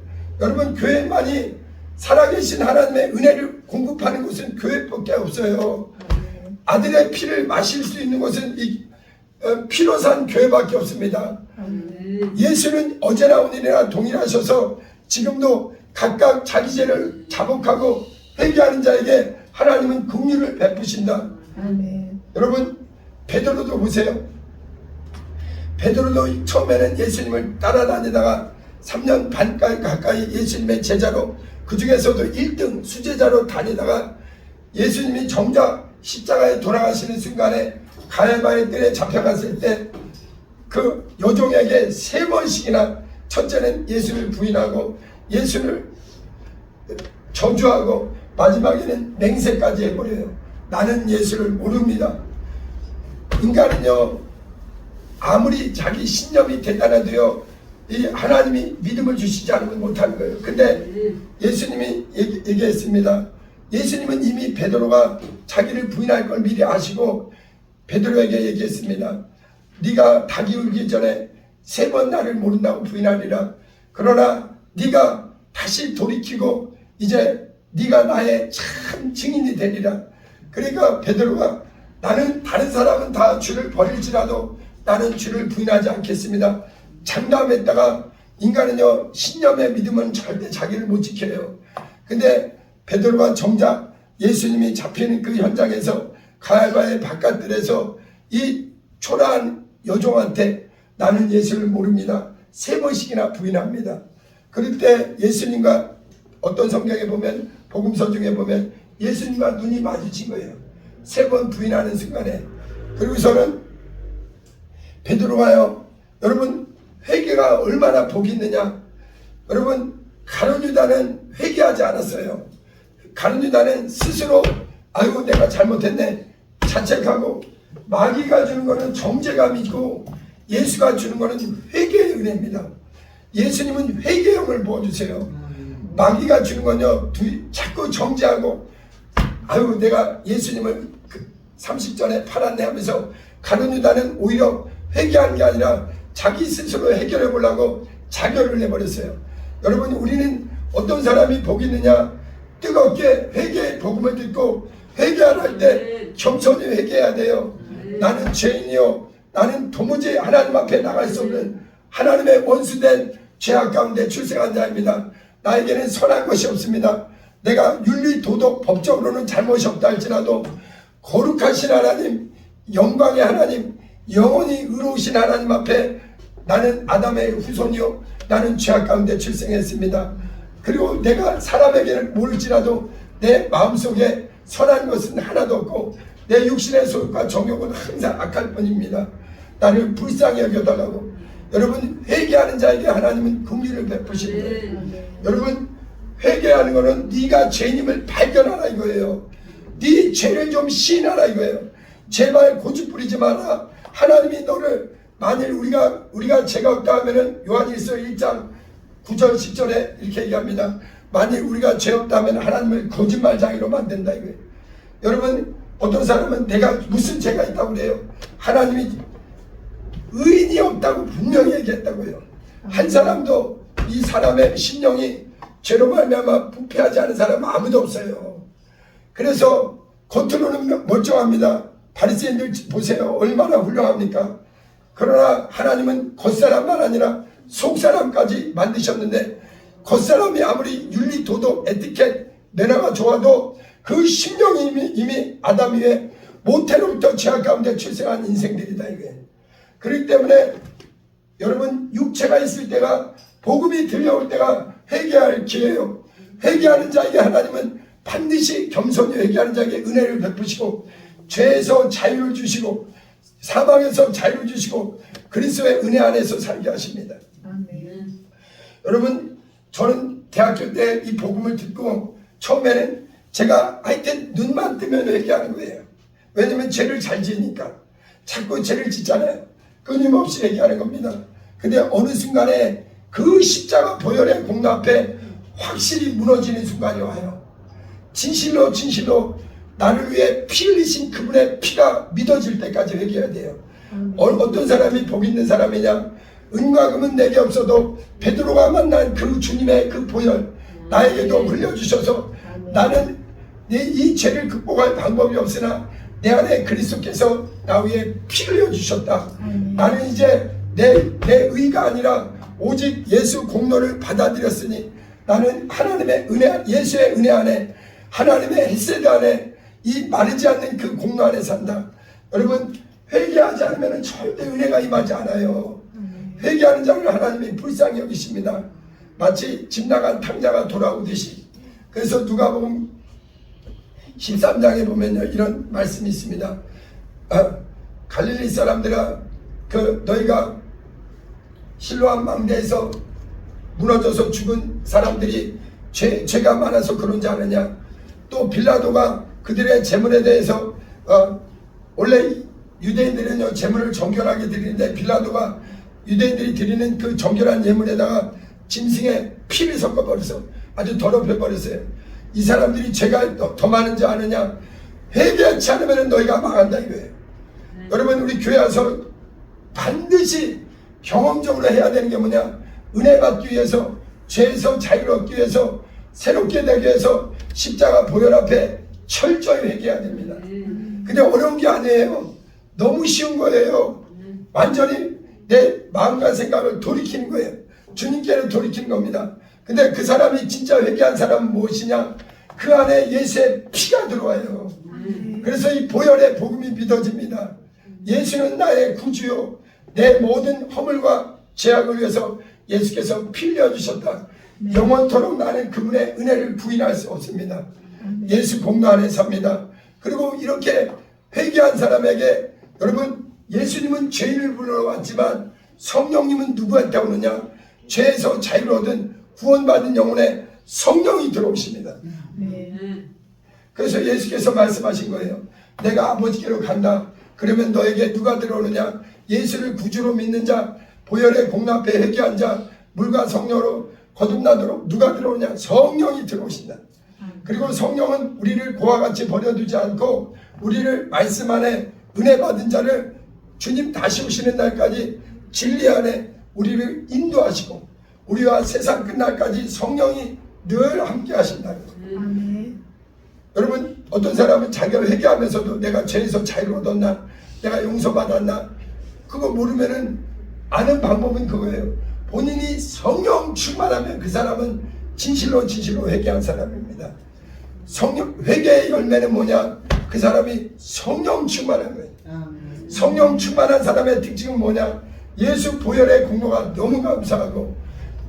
여러분, 교회만이 살아계신 하나님의 은혜를 공급하는 곳은 교회밖에 없어요. 아멘. 아들의 피를 마실 수 있는 곳은 이 피로 산 교회밖에 없습니다. 아멘. 예수는 어제나 오늘이나 동일하셔서 지금도 각각 자기 죄를 자복하고 회개하는 자에게 하나님은 긍휼을 베푸신다. 아멘. 여러분, 베드로도 보세요. 베드로도 처음에는 예수님을 따라다니다가 3년 반 가까이 예수님의 제자로, 그 중에서도 1등 수제자로 다니다가 예수님이 정작 십자가에 돌아가시는 순간에 가야바의 뜰에 잡혀갔을 때 그 여종에게 3번씩이나, 첫째는 예수를 부인하고 예수를 저주하고 마지막에는 맹세까지 해버려요. 나는 예수를 모릅니다. 인간은요, 아무리 자기 신념이 대단해도요, 이 하나님이 믿음을 주시지 않으면 못하는 거예요. 근데 예수님이 얘기했습니다. 예수님은 이미 베드로가 자기를 부인할 걸 미리 아시고 베드로에게 얘기했습니다. 네가 닭이 울기 전에 3번 나를 모른다고 부인하리라. 그러나 네가 다시 돌이키고 이제 네가 나의 참 증인이 되리라. 그러니까 베드로가 나는 다른 사람은 다 주를 버릴지라도 나는 주를 부인하지 않겠습니다. 장담했다가, 인간은요 신념의 믿음은 절대 자기를 못 지켜요. 근데 베드로가 정작 예수님이 잡히는 그 현장에서 가야바의 바깥들에서 이 초라한 여종한테 나는 예수를 모릅니다 3번씩이나 부인합니다. 그럴 때 예수님과 어떤 성경에 보면, 복음서 중에 보면 예수님과 눈이 마주친 거예요. 3번 부인하는 순간에. 그리고서는 베드로가요, 여러분 회개가 얼마나 복이 있느냐. 여러분, 가룟 유다는 회개하지 않았어요. 가룟 유다는 스스로 아이고 내가 잘못했네 자책하고, 마귀가 주는 거는 정죄감이고 예수가 주는 거는 회개의 은혜입니다. 예수님은 회개형을 보여주세요. 마귀가 주는 건요 자꾸 정죄하고 아유 내가 예수님을 30전에 팔았네 하면서, 가룟 유다는 오히려 회개하는 게 아니라 자기 스스로 해결해 보려고 자결을 해버렸어요. 여러분, 우리는 어떤 사람이 복이 있느냐? 뜨겁게 회개의 복음을 듣고 회개하라 할 때 겸손히 회개해야 돼요. 나는 죄인이요, 나는 도무지 하나님 앞에 나갈 수 없는 하나님의 원수된 죄악 가운데 출생한 자입니다. 나에게는 선한 것이 없습니다. 내가 윤리 도덕 법적으로는 잘못이 없다 할지라도 거룩하신 하나님, 영광의 하나님, 영원히 의로우신 하나님 앞에 나는 아담의 후손이요, 나는 죄악 가운데 출생했습니다. 그리고 내가 사람에게는 모를지라도 내 마음속에 선한 것은 하나도 없고 내 육신의 소욕과 정욕은 항상 악할 뿐입니다. 나를 불쌍히 여겨달라고. 여러분, 회개하는 자에게 하나님은 긍휼을 베푸십니다. 여러분, 회개하는 것은 네가 죄인임을 발견하라 이거예요. 네 죄를 좀 시인하라 이거예요. 제발 고집부리지 마라. 하나님이 너를, 만일 우리가 죄가 없다 하면은 요한일서 1장 9절 10절에 이렇게 얘기합니다. 만일 우리가 죄 없다 하면 하나님을 거짓말장이로 만든다 이거예요. 여러분, 어떤 사람은 내가 무슨 죄가 있다고 그래요. 하나님이 의인이 없다고 분명히 얘기했다고요. 한 사람도 이 사람의 심령이 죄로 말미암아 부패하지 않은 사람은 아무도 없어요. 그래서 겉으로는 멀쩡합니다. 바리새인들 보세요. 얼마나 훌륭합니까? 그러나 하나님은 겉사람만 아니라 속사람까지 만드셨는데, 겉사람이 아무리 윤리 도덕 에티켓 매너가 좋아도 그 심령이 이미 아담 위에 모태로부터 죄악 가운데 출생한 인생들이다 이게. 그렇기 때문에 여러분, 육체가 있을 때가, 복음이 들려올 때가 회개할 기회예요. 회개하는 자에게 하나님은 반드시 겸손히 회개하는 자에게 은혜를 베푸시고 죄에서 자유를 주시고 사망에서 자유를 주시고 그리스도의 은혜 안에서 살게 하십니다. 아멘. 여러분, 저는 대학교 때 이 복음을 듣고 처음에는 제가 하여튼 눈만 뜨면 회개하는 거예요. 왜냐면 죄를 잘 지으니까 자꾸 죄를 짓잖아요. 끊임없이 회개하는 겁니다. 근데 어느 순간에 그 십자가 보혈의 공로 앞에 확실히 무너지는 순간이 와요. 진실로 진실로 나를 위해 피 흘리신 그분의 피가 믿어질 때까지 회개해야 돼요. 어떤 사람이 복 있는 사람이냐? 은과 금은 내게 없어도 베드로가 만난 그 주님의 그 보혈 나에게도 흘려주셔서 나는 이 죄를 극복할 방법이 없으나 내 안에 그리스도께서 나 위에 피 흘려주셨다. 나는 이제 내 의가 아니라 오직 예수 공로를 받아들였으니 나는 하나님의 은혜, 예수의 은혜 안에, 하나님의 헷세드 안에, 이 마르지 않는 그 공로 안에 산다. 여러분, 회개하지 않으면 절대 은혜가 임하지 않아요. 회개하는 자를 하나님이 불쌍히 여기십니다. 마치 집 나간 탕자가 돌아오듯이. 그래서 누가복음 13장에 보면요, 이런 말씀이 있습니다. 갈릴리 사람들아, 너희가 실로암 망대에서 무너져서 죽은 사람들이 죄가 많아서 그런지 아느냐? 또 빌라도가 그들의 재물에 대해서 원래 유대인들은요 재물을 정결하게 드리는데 빌라도가 유대인들이 드리는 그 정결한 예물에다가 짐승의 피를 섞어버려서 아주 더럽혀버렸어요. 이 사람들이 죄가 더 많은지 아느냐? 회개하지 않으면 너희가 망한다 이거예요. 여러분, 우리 교회 와서 반드시 경험적으로 해야 되는 게 뭐냐? 은혜 받기 위해서, 죄에서 자유를 얻기 위해서, 새롭게 되기 위해서 십자가 보혈 앞에 철저히 회개해야 됩니다. 근데 어려운 게 아니에요. 너무 쉬운 거예요. 완전히 내 마음과 생각을 돌이키는 거예요. 주님께로 돌이키는 겁니다. 근데 그 사람이 진짜 회개한 사람은 무엇이냐? 그 안에 예수의 피가 들어와요. 그래서 이 보혈의 복음이 믿어집니다. 예수는 나의 구주요, 내 모든 허물과 죄악을 위해서 예수께서 피 흘려주셨다. 영원토록 나는 그분의 은혜를 부인할 수 없습니다. 예수 공로 안에 삽니다. 그리고 이렇게 회개한 사람에게, 여러분, 예수님은 죄인을 불러왔지만 성령님은 누구한테 오느냐? 죄에서 자유를 얻은 구원받은 영혼에 성령이 들어오십니다. 그래서 예수께서 말씀하신 거예요. 내가 아버지께로 간다. 그러면 너에게 누가 들어오느냐? 예수를 구주로 믿는 자, 보혈의 공로 앞에 회개한 자, 물과 성령으로 거듭나도록 누가 들어오냐? 성령이 들어오신다. 그리고 성령은 우리를 고와 같이 버려두지 않고 우리를 말씀 안에 은혜 받은 자를 주님 다시 오시는 날까지 진리 안에 우리를 인도하시고 우리와 세상 끝날까지 성령이 늘 함께 하신다는 거예요. 여러분, 어떤 사람은 자기가 회개하면서도 내가 죄에서 자유를 얻었나? 내가 용서받았나? 그거 모르면은 아는 방법은 그거예요. 본인이 성령 충만하면 그 사람은 진실로 진실로 회개한 사람입니다. 성령, 회개의 열매는 뭐냐? 그 사람이 성령 충만한 거예요. 성령 충만한 사람의 특징은 뭐냐? 예수 보혈의 공로가 너무 감사하고,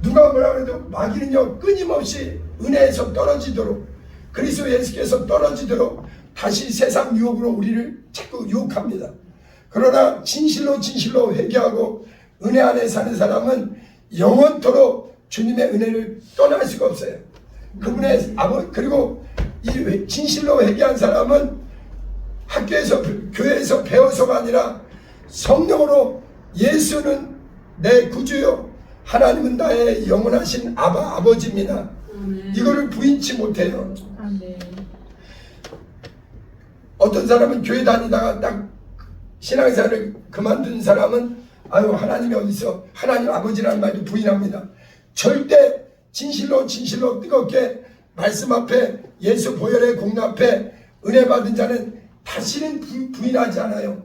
누가 뭐라 그래도 마귀는요 끊임없이 은혜에서 떨어지도록, 그리스도 예수께서 떨어지도록 다시 세상 유혹으로 우리를 자꾸 유혹합니다. 그러나 진실로 진실로 회개하고 은혜 안에 사는 사람은 영원토록 주님의 은혜를 떠날 수가 없어요. 그분의 그리고 이 진실로 회개한 사람은 학교에서 교회에서 배워서가 아니라 성령으로 예수는 내 구주요, 하나님은 나의 영원하신 아버지입니다. 이거를 부인치 못해요. 어떤 사람은 교회 다니다가 딱 신앙생활을 그만둔 사람은 아유 하나님이 어디서, 하나님 아버지라는 말도 부인합니다. 절대 진실로 진실로 뜨겁게 말씀 앞에 예수 보혈의 공로 앞에 은혜 받은 자는 다시는 부인하지 않아요.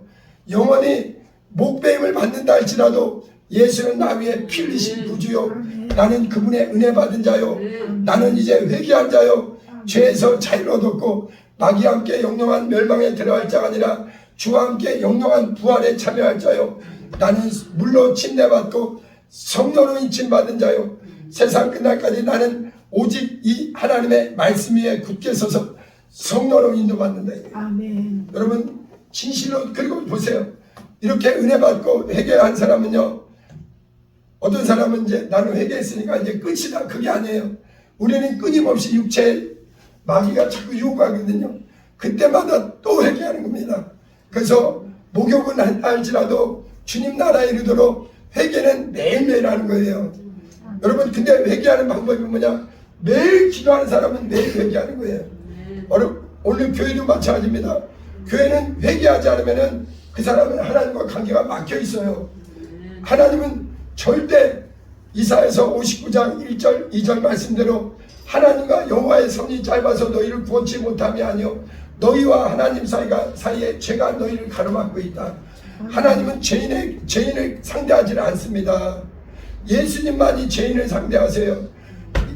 영원히 목배임을 받는다 할지라도 예수는 나 위에 피 흘리신 구주요, 나는 그분의 은혜 받은 자요, 나는 이제 회개한 자요, 죄에서 자유를 얻었고 마귀와 함께 영영한 멸망에 들어갈 자가 아니라 주와 함께 영영한 부활에 참여할 자요, 나는 물로 침례받고 성령으로 인침받은 자요, 세상 끝날까지 나는 오직 이 하나님의 말씀 위에 굳게 서서 성령으로 인도받는다. 아멘. 여러분 진실로, 그리고 보세요. 이렇게 은혜 받고 회개한 사람은요, 어떤 사람은 이제 나는 회개했으니까 이제 끝이다, 그게 아니에요. 우리는 끊임없이 육체의 마귀가 자꾸 유혹하거든요. 그때마다 또 회개하는 겁니다. 그래서 목욕은 할지라도 주님 나라에 이르도록 회개는 매일매일 하는 거예요. 여러분, 근데 회개하는 방법이 뭐냐? 매일 기도하는 사람은 매일 회개하는 거예요. 오늘 교회도 마찬가지입니다. 교회는 회개하지 않으면 그 사람은 하나님과 관계가 막혀 있어요. 하나님은 절대 이사야서 59장 1절 2절 말씀대로 하나님과 여호와의 손이 짧아서 너희를 구원치 못함이 아니요 너희와 하나님 사이에 죄가 너희를 가로막고 있다. 하나님은 죄인을 상대하지 않습니다. 예수님만이 죄인을 상대하세요.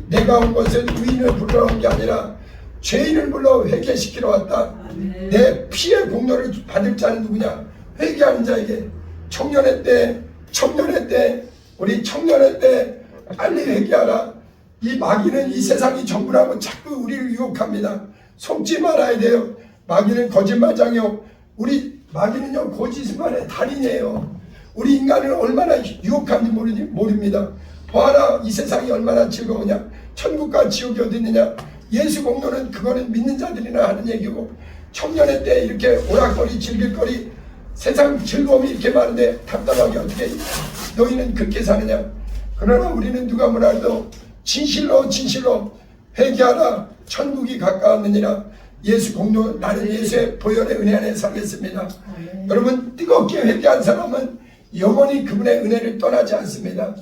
내가 온 것은 의인을 불러 온 게 아니라 죄인을 불러 회개시키러 왔다. 내 피의 공로를 받을 자는 누구냐? 회개하는 자에게. 청년의 때 우리 청년의 때 빨리 회개하라. 이 마귀는 이 세상이 전부라고 자꾸 우리를 유혹합니다. 속지 말아야 돼요. 마귀는 거짓말장이요. 우리 마귀는요 거짓말의 달인이에요. 우리 인간을 얼마나 유혹하는지 모릅니다. 보아라 이 세상이 얼마나 즐거우냐. 천국과 지옥이 어디 있느냐. 예수 공로는 그거는 믿는 자들이나 하는 얘기고 청년의 때 이렇게 오락거리 즐길거리 세상 즐거움이 이렇게 많은데 답답하게 어떻게 너희는 그렇게 사느냐. 그러나 우리는 누가 뭐라 해도 진실로 회개하라. 천국이 가까웠느니라. 예수 공로 나는 예수의 보혈의 은혜 안에 살겠습니다. 여러분 뜨겁게 회개한 사람은 영원히 그분의 은혜를 떠나지 않습니다.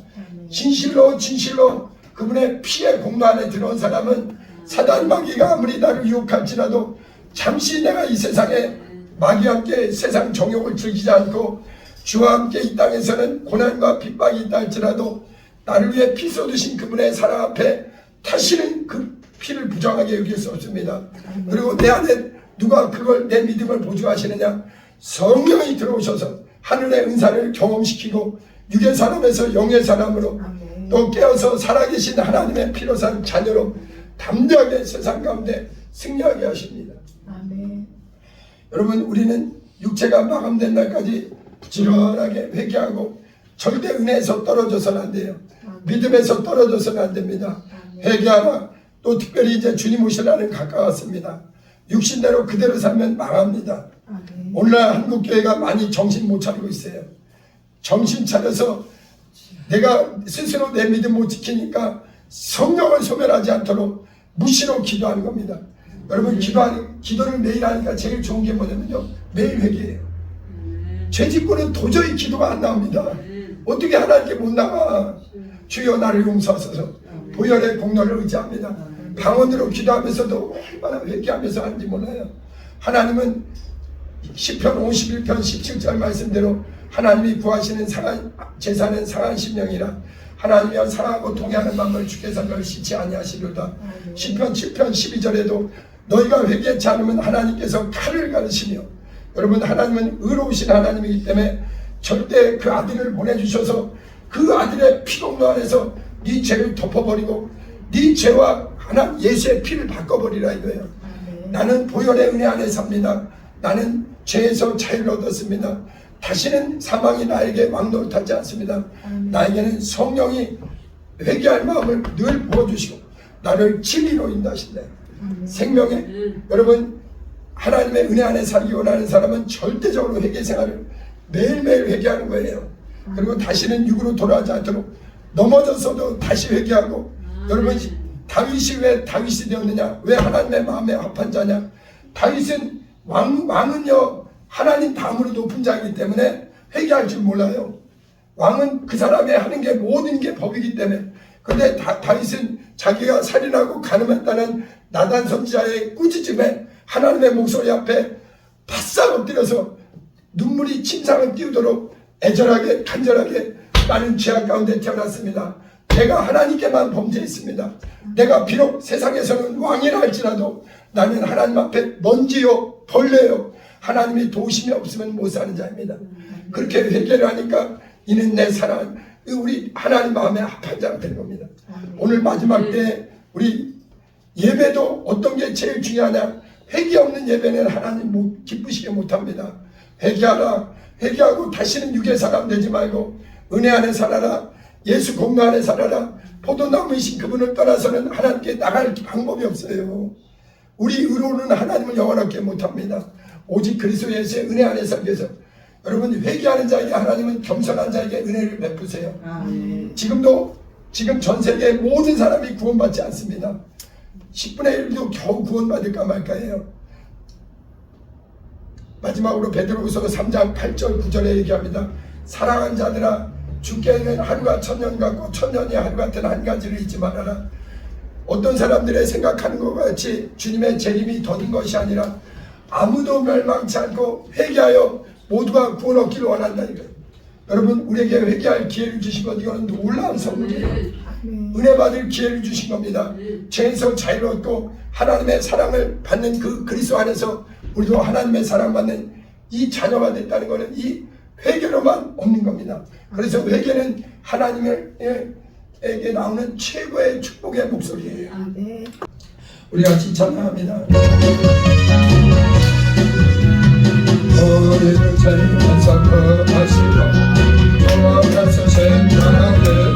진실로 그분의 피의 공로 안에 들어온 사람은 사단 마귀가 아무리 나를 유혹할지라도 잠시 내가 이 세상에 마귀와 함께 세상 정욕을 즐기지 않고 주와 함께 이 땅에서는 고난과 핍박이 있다 할지라도 나를 위해 피 쏟으신 그분의 사랑 앞에 다시는 그 피를 부정하게 여길 수 없습니다. 그리고 내 안에 누가 그걸 내 믿음을 보증하시느냐. 성령이 들어오셔서 하늘의 은사를 경험시키고 육의 사람에서 영의 사람으로 또 깨어서 살아계신 하나님의 피로 산 자녀로 담대하게 세상 가운데 승리하게 하십니다. 아멘. 여러분 우리는 육체가 마감된 날까지 부지런하게 회개하고 절대 은혜에서 떨어져서는 안 돼요. 믿음에서 떨어져서는 안 됩니다. 회개하라. 또 특별히 이제 주님 오실 날은 가까웠습니다. 육신대로 그대로 살면 망합니다. 오늘날 한국교회가 많이 정신 못 차리고 있어요. 정신 차려서 내가 스스로 내 믿음 못 지키니까 성령을 소멸하지 않도록 무시로 기도하는 겁니다. 여러분 기도를 매일 하니까 제일 좋은 게 뭐냐면요. 매일 회개해요. 죄 짓고는 도저히 기도가 안 나옵니다. 어떻게 하나님께 못 나가. 주여 나를 용서하소서. 보혈의 공로를 의지합니다. 방언으로 기도하면서도 얼마나 회개하면서 하는지 몰라요. 하나님은 시편 51편 17절 말씀대로 하나님이 구하시는 제사는 상한 심령이라 하나님이여 사랑하고 동의하는 마음을 주께서 멸시치 아니하시리로다. 시편 7편 12절에도 너희가 회개치 않으면 하나님께서 칼을 가르시며 여러분 하나님은 의로우신 하나님이기 때문에 절대 그 아들을 보내주셔서 그 아들의 피공로 안에서 네 죄를 덮어버리고 네 죄와 하나님 예수의 피를 바꿔버리라 이거예요. 나는 보혈의 은혜 안에 삽니다. 나는 죄에서 자유를 얻었습니다. 다시는 사망이 나에게 왕노릇하지 않습니다. 나에게는 성령이 회개할 마음을 늘 부어주시고 나를 진리로 인도하신다. 생명의 여러분 하나님의 은혜 안에 살기 원하는 사람은 절대적으로 회개 생활을 매일매일 회개하는 거예요. 그리고 다시는 육으로 돌아가지 않도록 넘어졌어도 다시 회개하고 여러분 다윗이 왜 다윗이 되었느냐? 왜 하나님의 마음에 합한 자냐? 다윗은 왕은요 하나님 다음으로 높은 자이기 때문에 회개할 줄 몰라요. 왕은 그 사람이 하는 게 모든 게 법이기 때문에. 그런데 다윗은 자기가 살인하고 간음했다는 나단 선지자의 꾸짖음에 하나님의 목소리 앞에 바싹 엎드려서 눈물이 침상을 띄우도록 애절하게 간절하게 나는 죄악 가운데 태어났습니다. 내가 하나님께만 범죄했습니다. 내가 비록 세상에서는 왕이라 할지라도 나는 하나님 앞에 먼지요 벌레요 하나님이 도우심이 없으면 못 사는 자입니다. 그렇게 회개를 하니까 이는 내 사랑 우리 하나님 마음에 합한 자가 되는 겁니다. 오늘 마지막 때 우리 예배도 어떤 게 제일 중요하냐? 회개 없는 예배는 하나님 기쁘시게 못합니다. 회개하라. 회개하고 다시는 육의 사람 되지 말고 은혜 안에 살아라. 예수 공로 안에 살아라. 포도나무이신 그분을 떠나서는 하나님께 나갈 방법이 없어요. 우리 의로는 하나님을 영원하게 못합니다. 오직 그리스도 예수의 은혜 안에 살기 위해서 여러분 회개하는 자에게 하나님은 겸손한 자에게 은혜를 베푸세요. 지금 전 세계의 모든 사람이 구원받지 않습니다. 10분의 1도 겨우 구원받을까 말까예요. 마지막으로 베드로후서 3장 8절 9절에 얘기합니다. 사랑하는 자들아 죽게는 하루가 천년 같고 천년이 하루 같은 한 가지를 잊지 말아라. 어떤 사람들의 생각하는 것 같이 주님의 재림이 더딘 것이 아니라 아무도 멸망치 않고 회개하여 모두가 구원 얻기를 원한다니까요. 여러분 우리에게 회개할 기회를 주신 것 이거는 놀라운 선물이에요. 은혜 받을 기회를 주신 겁니다. 죄에서 자유롭고 하나님의 사랑을 받는 그 그리스도 안에서 우리도 하나님의 사랑받는 이 자녀가 됐다는 것은 이 회개로만 없는 겁니다. 그래서 회개는 하나님에게 나오는 최고의 축복의 목소리예요. 우리 같이 찬양합니다. 우리를 찾아서 거하시고 돌아가서 생각을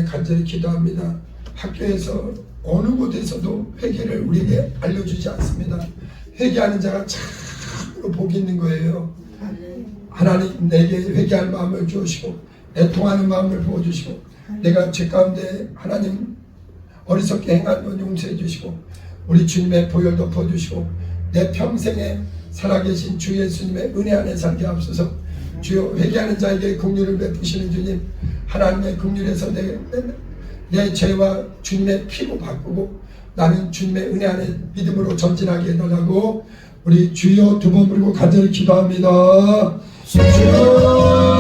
간절히 기도합니다. 학교에서 어느 곳에서도 회개를 우리에게 알려주지 않습니다. 회개하는 자가 참으로 복이 있는 거예요. 하나님 내게 회개할 마음을 주시고 애통하는 마음을 부어주시고 내가 죄 가운데 하나님 어리석게 행한 것 용서해 주시고 우리 주님의 보혈도 부어주시고 내 평생에 살아계신 주 예수님의 은혜 안에 살게 하옵소서. 주여 회개하는 자에게 긍휼을 베푸시는 주님, 하나님의 긍휼에서 내 죄와 주님의 피로 바꾸고 나는 주님의 은혜 안에 믿음으로 전진하게 해달라고 우리 주여 두 번 부르고 간절히 기도합니다. 주여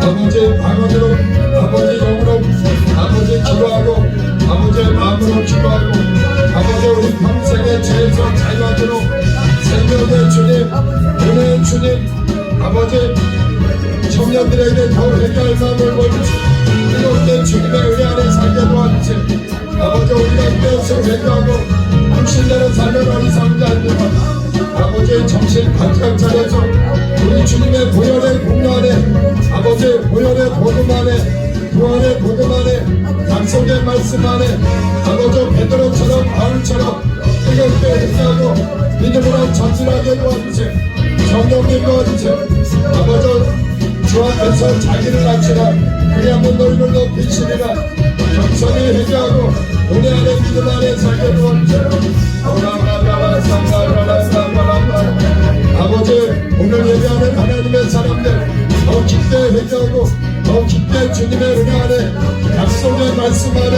아버지 방언으로 아버지 영으로 아버지 기도하고 아버지의 마음으로 기도하고 아버지 우리 평생의 죄에서 자유하도록 생명의 주님 은혜의 주님 아버지 청년들에게 더 회개할 마음을 보여주시고 뜨겁게 주님의 은혜 안에 살게 도와주세요. 아버지 우리가 깨어서 회개하고 육신대로 살면 어리석은 자입니다. 아버지의 정신 바짝 차려서 우리 주님의 보혈의 공로 안에 아버지의 보혈의 복음 안에 구원의 복음 안에 약속의 말씀 안에 아버지 베드로처럼 바울처럼 뜨겁게 회개하고 믿음으로 전진하게 도와주세요. 성령님 도와주세요. 아버지 주 앞에서 자기를 낮추라 그리하면 너희를 높이시리라. 겸손히 회개하고 은혜 안에 믿음 안에 살게 도와주세요. 아버지 오늘 예배하는 하나님의 사람들 더 깊게 회개하고 더 깊게 주님의 은혜 안에 약속의 말씀 안에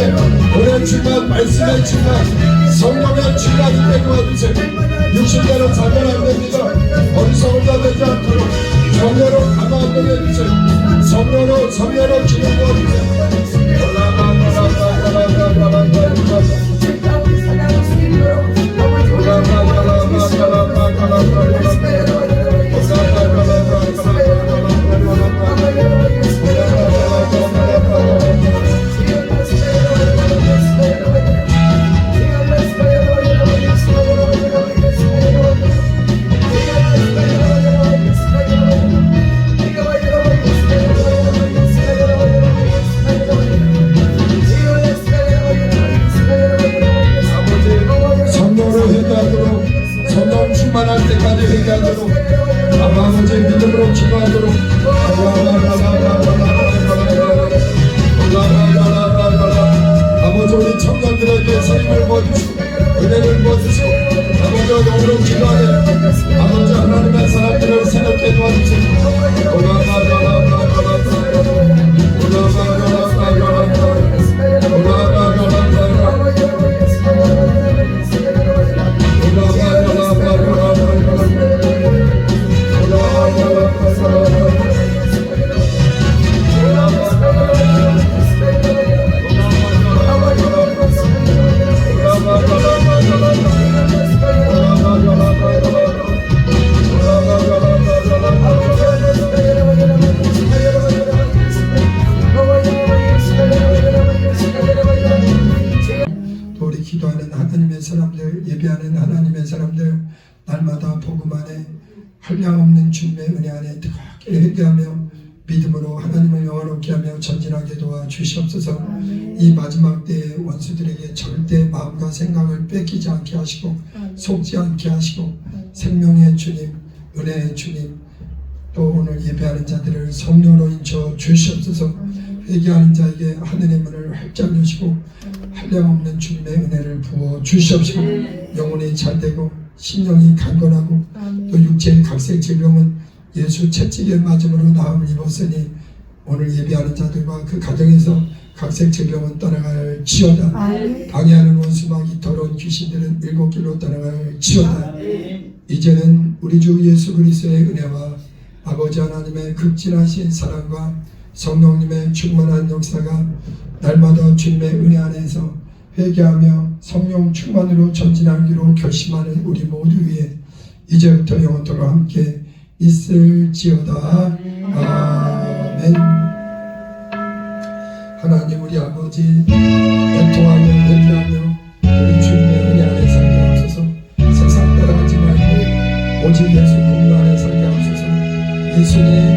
오늘 주만 말씀의 주만 성령의 주가 있게 도와주세요. 육신대로 살면 안 됩니다. 어리석은 자 되지 않도록 성령으로 감화하게 해주세요. 성령으로 기름 부어주세요. 아버지의 선임을 부어주시고 은혜를 부어주시고 아버지와 영으로 기도하네 아버지 하나님의 사람들을 새롭게 도와주시고 우리 기도하는 하나님의 사람들, 예배하는 하나님의 사람들, 날마다 복음 안에 한량없는 주님의 은혜 안에 뜨겁게 회개하며 믿음으로 하나님을 영화롭게 하며 전진하게 도와주시옵소서. 이 마지막 때에 원수들에게 절대 마음과 생각을 뺏기지 않게 하시고 속지 않게 하시고 생명의 주님, 은혜의 주님, 또 오늘 예배하는 자들을 성령으로 인쳐 주시옵소서. 회개하는 자에게 하늘의 문을 활짝 여시고 한량없는 주님의 은혜를 부어 주시옵시고 영혼이 잘되고 심령이 강건하고 또 육체의 각색 질병은 예수 채찍에 맞음으로 나음을 입었으니 오늘 예배하는 자들과 그 가정에서 각색 질병은 떠나갈 지어다. 방해하는 원수마귀 더러운 귀신들은 일곱 길로 떠나갈 지어다. 이제는 우리 주 예수 그리스도의 은혜와 아버지 하나님의 극진하신 사랑과 성령님의 충만한 역사가 날마다 주님의 은혜 안에서 회개하며 성령 충만으로 전진하기로 결심하는 우리 모두 위에 이제부터 영원토록 함께 있을지어다. 아멘. 하나님 우리 아버지 애통하며 회개하며 우리 주님의 은혜 안에 살게 하옵소서. 세상 따라가지 말고 오직 예수 그리스도 안에 살게 하옵소서. 예수님